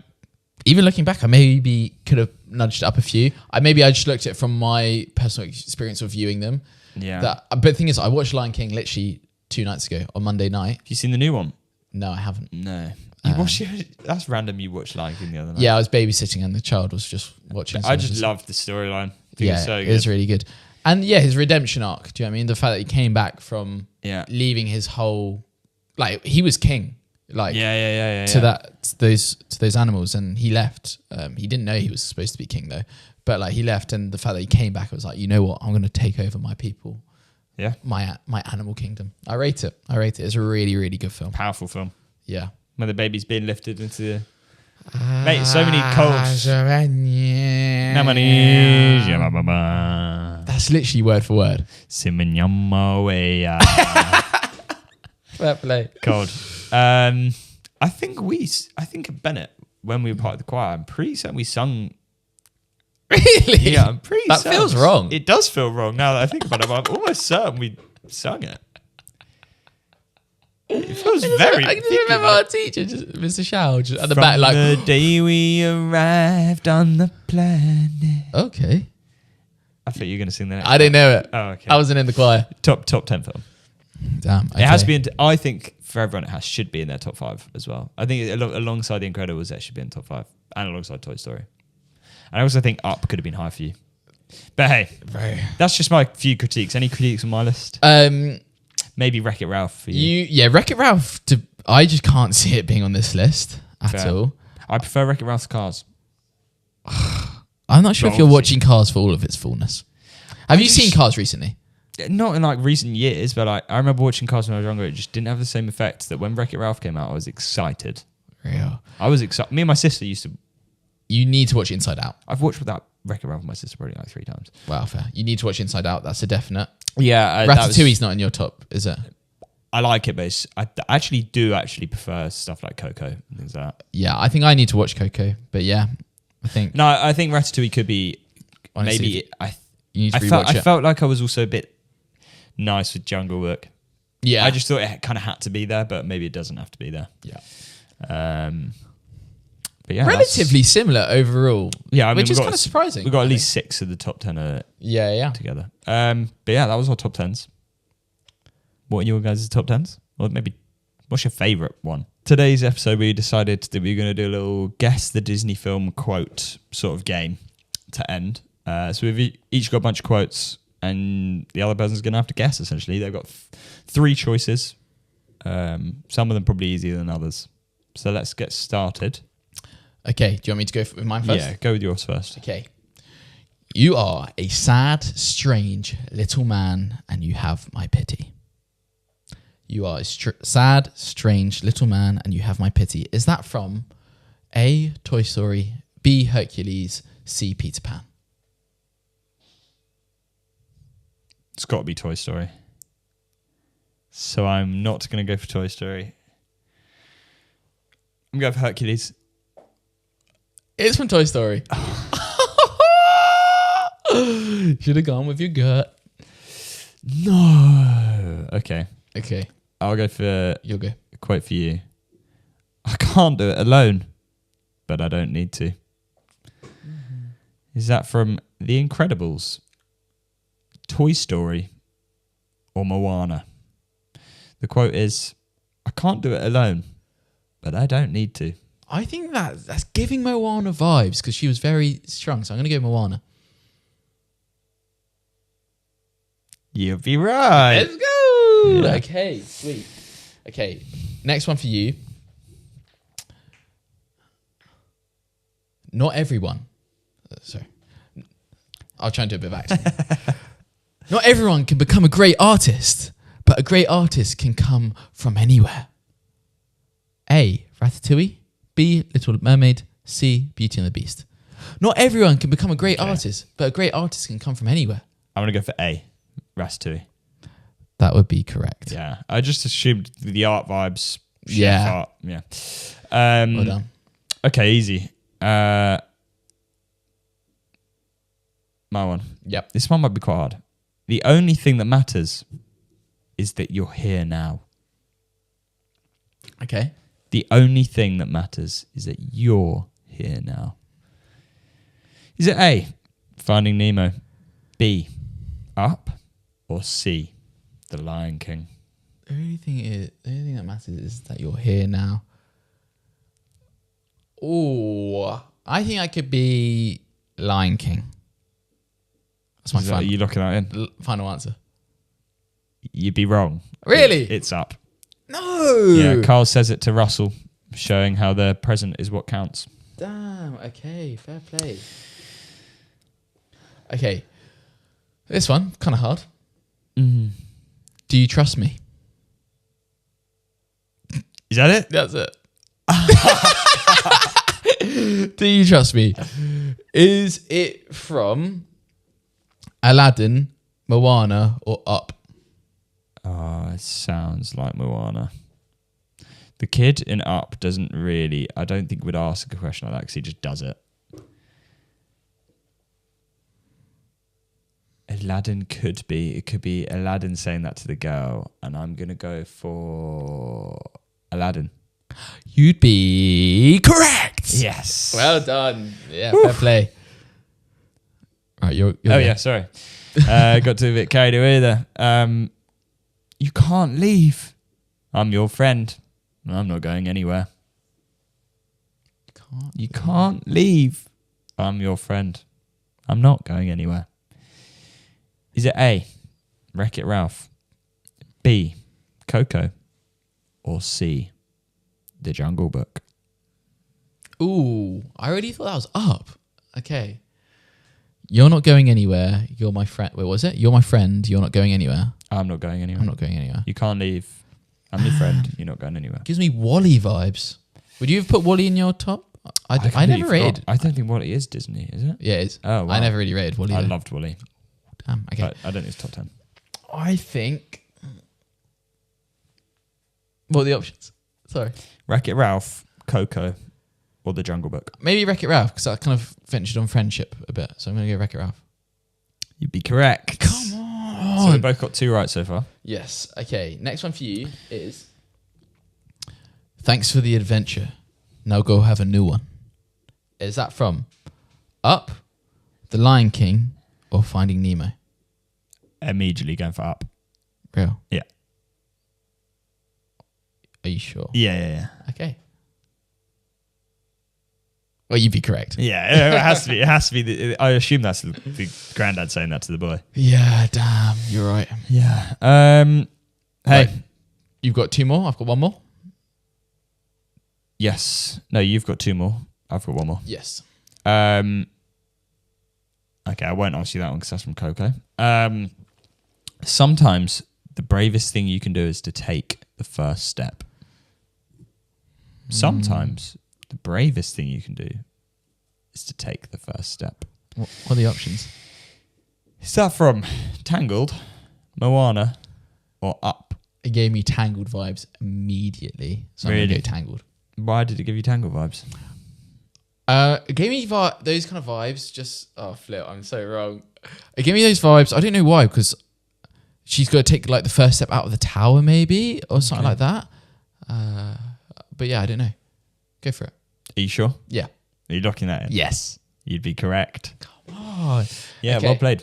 Speaker 2: even looking back, I maybe could have nudged it up a few. I just looked at it from my personal experience of viewing them.
Speaker 1: Yeah.
Speaker 2: But the thing is, I watched Lion King literally 2 nights ago on Monday night.
Speaker 1: Have you seen the new one?
Speaker 2: No, I haven't.
Speaker 1: No. You watched it? That's random. You watched Lion King the other night.
Speaker 2: Yeah, I was babysitting and the child was just watching.
Speaker 1: I just loved the storyline.
Speaker 2: Yeah,
Speaker 1: so
Speaker 2: it was really good. And yeah, his redemption arc. Do you know what I mean? The fact that he came back from leaving his whole, like, he was king. Like to those animals, and he left. He didn't know he was supposed to be king though, but like he left, and the fact that he came back, it was like, you know what, I'm going to take over my people. Yeah, my animal kingdom. I rate it. It's a really, really good film. Powerful film. Yeah,
Speaker 1: when the baby's being lifted into the mate, so many colds.
Speaker 2: That's literally word for word. Fair play.
Speaker 1: Cold. I think at Bennett, when we were part of the choir, I'm pretty certain we sung.
Speaker 2: Really?
Speaker 1: Yeah, I'm pretty certain.
Speaker 2: That feels wrong.
Speaker 1: It does feel wrong now that I think about it, but I'm almost certain we sung it. It feels very...
Speaker 2: I can remember our teacher, Mr. Shaw, just at the back, like...
Speaker 1: the day we arrived on the planet.
Speaker 2: Okay.
Speaker 1: I thought you were going to sing the next
Speaker 2: I didn't know it.
Speaker 1: Oh, okay.
Speaker 2: I wasn't in the choir.
Speaker 1: Top 10 film.
Speaker 2: Damn. Okay.
Speaker 1: It has to be I think for everyone should be in their top 5 as well. I think alongside The Incredibles, that should be in top 5. And alongside Toy Story. And I also think Up could have been high for you. But hey, that's just my few critiques. Any critiques on my list? Maybe Wreck-It Ralph for you.
Speaker 2: Wreck-It Ralph, I just can't see it being on this list at all.
Speaker 1: I prefer Wreck-It Ralph to Cars.
Speaker 2: I'm not sure if you're watching Cars for all of its fullness. Have you seen Cars recently?
Speaker 1: Not in like recent years, but I remember watching Cars when I was younger. It just didn't have the same effect that when Wreck-It Ralph came out, I was excited.
Speaker 2: Real.
Speaker 1: I was excited. Me and my sister used to...
Speaker 2: You need to watch Inside Out.
Speaker 1: I've watched without Wreck-It Ralph with my sister probably like 3 times.
Speaker 2: Wow, fair. You need to watch Inside Out. That's a definite.
Speaker 1: Yeah.
Speaker 2: Ratatouille's not in your top, is it?
Speaker 1: I like it, but I actually prefer stuff like Coco and things like that.
Speaker 2: Yeah, I think I need to watch Coco, but yeah, I think
Speaker 1: Ratatouille could be...
Speaker 2: Honestly,
Speaker 1: maybe...
Speaker 2: You need to rewatch it.
Speaker 1: I felt like I was also a bit nice with Jungle Book.
Speaker 2: Yeah.
Speaker 1: I just thought it kind of had to be there, but maybe it doesn't have to be there.
Speaker 2: Yeah.
Speaker 1: But yeah,
Speaker 2: relatively similar overall.
Speaker 1: Yeah, I mean,
Speaker 2: which is kind of surprising.
Speaker 1: We've got at least 6 of the top 10 together. But yeah, that was our top 10s. What are your guys' top 10s? Or maybe, what's your favourite one? Today's episode, we decided that we were going to do a little guess the Disney film quote sort of game to end. So we've each got a bunch of quotes, and the other person's going to have to guess, essentially. They've got 3 choices. Some of them probably easier than others. So let's get started.
Speaker 2: Okay, do you want me to go with mine first?
Speaker 1: Yeah, go with yours first.
Speaker 2: Okay. You are a sad, strange little man, and you have my pity. You are a sad, strange little man, and you have my pity. Is that from A, Toy Story, B, Hercules, C, Peter Pan?
Speaker 1: It's got to be Toy Story. So I'm not going to go for Toy Story. I'm going to go for Hercules.
Speaker 2: It's from Toy Story. Should have gone with your gut.
Speaker 1: No. Okay. I'll go for
Speaker 2: You'll go.
Speaker 1: a quote for you. I can't do it alone, but I don't need to. Mm-hmm. Is that from The Incredibles, Toy Story, or Moana? The quote is, I can't do it alone, but I don't need to.
Speaker 2: I think that's giving Moana vibes because she was very strong, so I'm going to go Moana.
Speaker 1: You'll be right.
Speaker 2: Let's go. Yeah. Okay, sweet. Okay, next one for you. Not everyone. Sorry. I'll try and do a bit of acting. Not everyone can become a great artist, but a great artist can come from anywhere. A, Ratatouille. B, Little Mermaid. C, Beauty and the Beast. Not everyone can become a great artist, but a great artist can come from anywhere.
Speaker 1: I'm going to go for A, Ratatouille.
Speaker 2: That would be correct.
Speaker 1: Yeah, I just assumed the art vibes.
Speaker 2: Yeah.
Speaker 1: Art. Yeah.
Speaker 2: Well done.
Speaker 1: Okay, easy. My one.
Speaker 2: Yep.
Speaker 1: This one might be quite hard. The only thing that matters is that you're here now.
Speaker 2: Okay.
Speaker 1: The only thing that matters is that you're here now. Is it A, Finding Nemo, B, Up, or C, The Lion King?
Speaker 2: The only thing that matters is that you're here now. Oh, I think I could be Lion King. That's my
Speaker 1: Are you looking that in?
Speaker 2: final answer.
Speaker 1: You'd be wrong.
Speaker 2: Really?
Speaker 1: It's Up.
Speaker 2: No.
Speaker 1: Yeah, Carl says it to Russell, showing how the present is what counts.
Speaker 2: Damn. Okay. Fair play. Okay. This one kind of hard.
Speaker 1: Mm.
Speaker 2: Do you trust me?
Speaker 1: Is that it?
Speaker 2: That's it. Do you trust me? Is it from Aladdin, Moana, or Up?
Speaker 1: Oh, it sounds like Moana. The kid in Up doesn't really, I don't think would ask a question like that because he just does it. Aladdin could be, it could be Aladdin saying that to the girl, and I'm going to go for Aladdin.
Speaker 2: You'd be correct.
Speaker 1: Yes.
Speaker 2: Well done. Yeah, fair play. Right, you're there.
Speaker 1: Yeah, sorry. Got to a bit carried away there. You can't leave. I'm your friend. I'm not going anywhere. You can't leave. I'm your friend. I'm not going anywhere. Is it A, Wreck-It Ralph, B, Coco, or C, The Jungle Book?
Speaker 2: Ooh, I already thought that was Up. Okay. You're not going anywhere. You're my friend. Wait, what was it? You're my friend. You're not going anywhere.
Speaker 1: I'm not going anywhere.
Speaker 2: I'm not going anywhere.
Speaker 1: You can't leave. I'm your friend. You're not going anywhere.
Speaker 2: Gives me Wall-E vibes. Would you have put Wall-E in your top? I
Speaker 1: completely
Speaker 2: never rated.
Speaker 1: I don't think Wall-E is Disney, is it?
Speaker 2: Yeah, it is.
Speaker 1: Oh, wow.
Speaker 2: I never really rated Wall-E.
Speaker 1: I
Speaker 2: though.
Speaker 1: loved Wall-E.
Speaker 2: Damn. Okay.
Speaker 1: But I don't think it's top 10.
Speaker 2: I think. What are the options? Sorry.
Speaker 1: Wreck-It Ralph, Coco, or The Jungle Book?
Speaker 2: Maybe Wreck-It Ralph, because I kind of ventured on friendship a bit. So I'm going to go Wreck-It Ralph.
Speaker 1: You'd be correct.
Speaker 2: Come on.
Speaker 1: So we both got 2 right so far.
Speaker 2: Yes. Okay. Next one for you is. Thanks for the adventure. Now go have a new one. Is that from Up, The Lion King, or Finding Nemo?
Speaker 1: Immediately going for Up.
Speaker 2: Real?
Speaker 1: Yeah.
Speaker 2: Are you sure?
Speaker 1: Yeah.
Speaker 2: Okay. Well, you'd be correct.
Speaker 1: Yeah, it has to be. It has to be. I assume that's the granddad saying that to the boy.
Speaker 2: Yeah, damn. You're right.
Speaker 1: Yeah. Hey.
Speaker 2: Right. You've got 2 more. I've got 1 more.
Speaker 1: Yes. No, you've got 2 more. I've got 1 more.
Speaker 2: Yes.
Speaker 1: Okay, I won't ask you that one because that's from Coco. Sometimes the bravest thing you can do is to take the first step. Sometimes the bravest thing you can do is to take the first step.
Speaker 2: What are the options?
Speaker 1: Is that from Tangled, Moana, or Up?
Speaker 2: It gave me Tangled vibes immediately. So I'm going to go Tangled.
Speaker 1: Why did it give you Tangled vibes?
Speaker 2: It gave me those kind of vibes. Just flip, I'm so wrong. It gave me those vibes. I don't know why, because she's got to take like the first step out of the tower, maybe, or something like that. But yeah, I don't know. Go for it.
Speaker 1: Are you sure?
Speaker 2: Yeah.
Speaker 1: Are you locking that in?
Speaker 2: Yes.
Speaker 1: You'd be correct.
Speaker 2: Come on.
Speaker 1: Yeah,
Speaker 2: Okay.
Speaker 1: well played.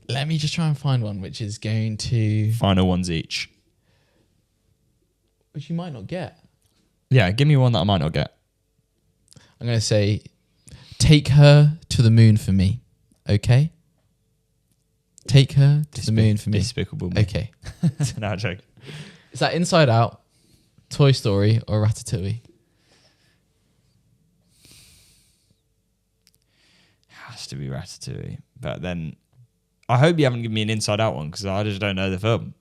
Speaker 2: Let me just try and find one which is going to,
Speaker 1: Final ones each.
Speaker 2: which you might not get.
Speaker 1: Yeah, give me one that I might not get.
Speaker 2: I'm going to say, take her to the moon for me. Okay? Take her to the moon for me.
Speaker 1: Despicable Me.
Speaker 2: Okay.
Speaker 1: No, I'm joking.
Speaker 2: Is that Inside Out, Toy Story, or Ratatouille?
Speaker 1: Has to be Ratatouille. But then, I hope you haven't given me an Inside Out one because I just don't know the film.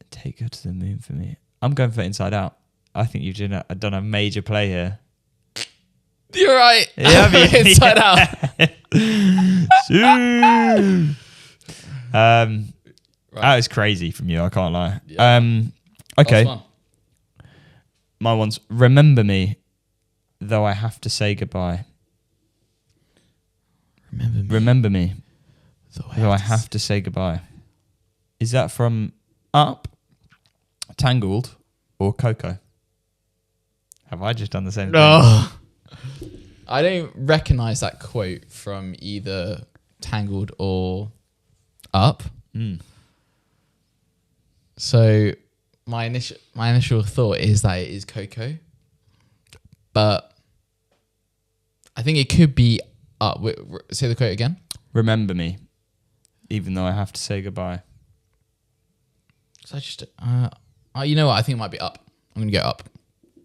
Speaker 1: Take her to the moon for me. I'm going for Inside Out. I think you've done a major play here.
Speaker 2: You're right.
Speaker 1: Yeah,
Speaker 2: Inside Out.
Speaker 1: That is crazy from you. I can't lie.
Speaker 2: Yeah.
Speaker 1: Okay.
Speaker 2: Last one.
Speaker 1: My one's remember me, though I have to say goodbye.
Speaker 2: Remember me.
Speaker 1: Remember me,
Speaker 2: Though
Speaker 1: though I have to say goodbye. Is that from Up, Tangled, or Coco? Have I just done the same thing?
Speaker 2: Oh. I don't recognise that quote from either Tangled or Up. So my initial thought is that it is Coco, but I think it could be Up. Say the quote again.
Speaker 1: Remember me, even though I have to say goodbye.
Speaker 2: So I just, you know what? I think it might be Up. I'm gonna go Up.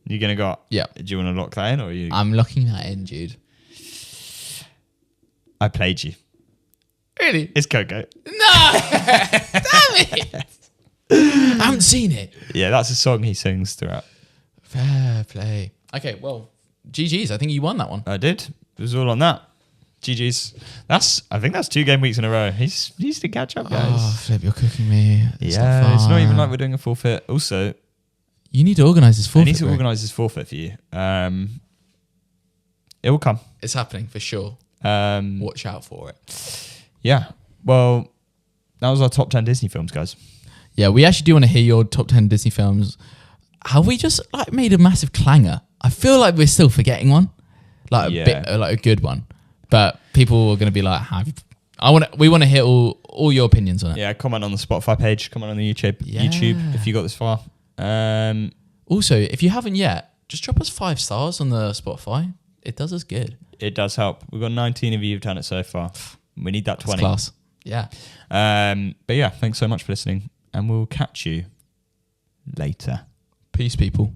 Speaker 1: You're gonna go Up?
Speaker 2: Yeah.
Speaker 1: Do you want to lock that in, or are you?
Speaker 2: I'm locking that in, Jude.
Speaker 1: I played you.
Speaker 2: Really?
Speaker 1: It's Coco.
Speaker 2: No! Damn it! I haven't seen it.
Speaker 1: Yeah, that's a song he sings throughout.
Speaker 2: Fair play. Okay, well, GG's. I think you won that one.
Speaker 1: I did. It was all on that. GG's. I think that's 2 game weeks in a row. He's to catch up, guys.
Speaker 2: Oh, Flip, you're cooking me.
Speaker 1: It's not even like we're doing a forfeit. Also,
Speaker 2: you need to organise this forfeit.
Speaker 1: I need to organise this forfeit for you. It will come.
Speaker 2: It's happening for sure. Watch out for it.
Speaker 1: Yeah. Well, that was our top 10 Disney films, guys.
Speaker 2: Yeah, we actually do want to hear your top 10 Disney films. Have we just made a massive clanger? I feel like we're still forgetting one, like a good one. But people are going to be like, we want to hear all your opinions on it.
Speaker 1: Yeah, comment on the Spotify page, comment on the YouTube if you got this far.
Speaker 2: Also, if you haven't yet, just drop us 5 stars on the Spotify. It does us good.
Speaker 1: It does help. We've got 19 of you who've done it so far. We need that 20.
Speaker 2: That's class. Yeah.
Speaker 1: But yeah, thanks so much for listening, and we'll catch you later.
Speaker 2: Peace, people.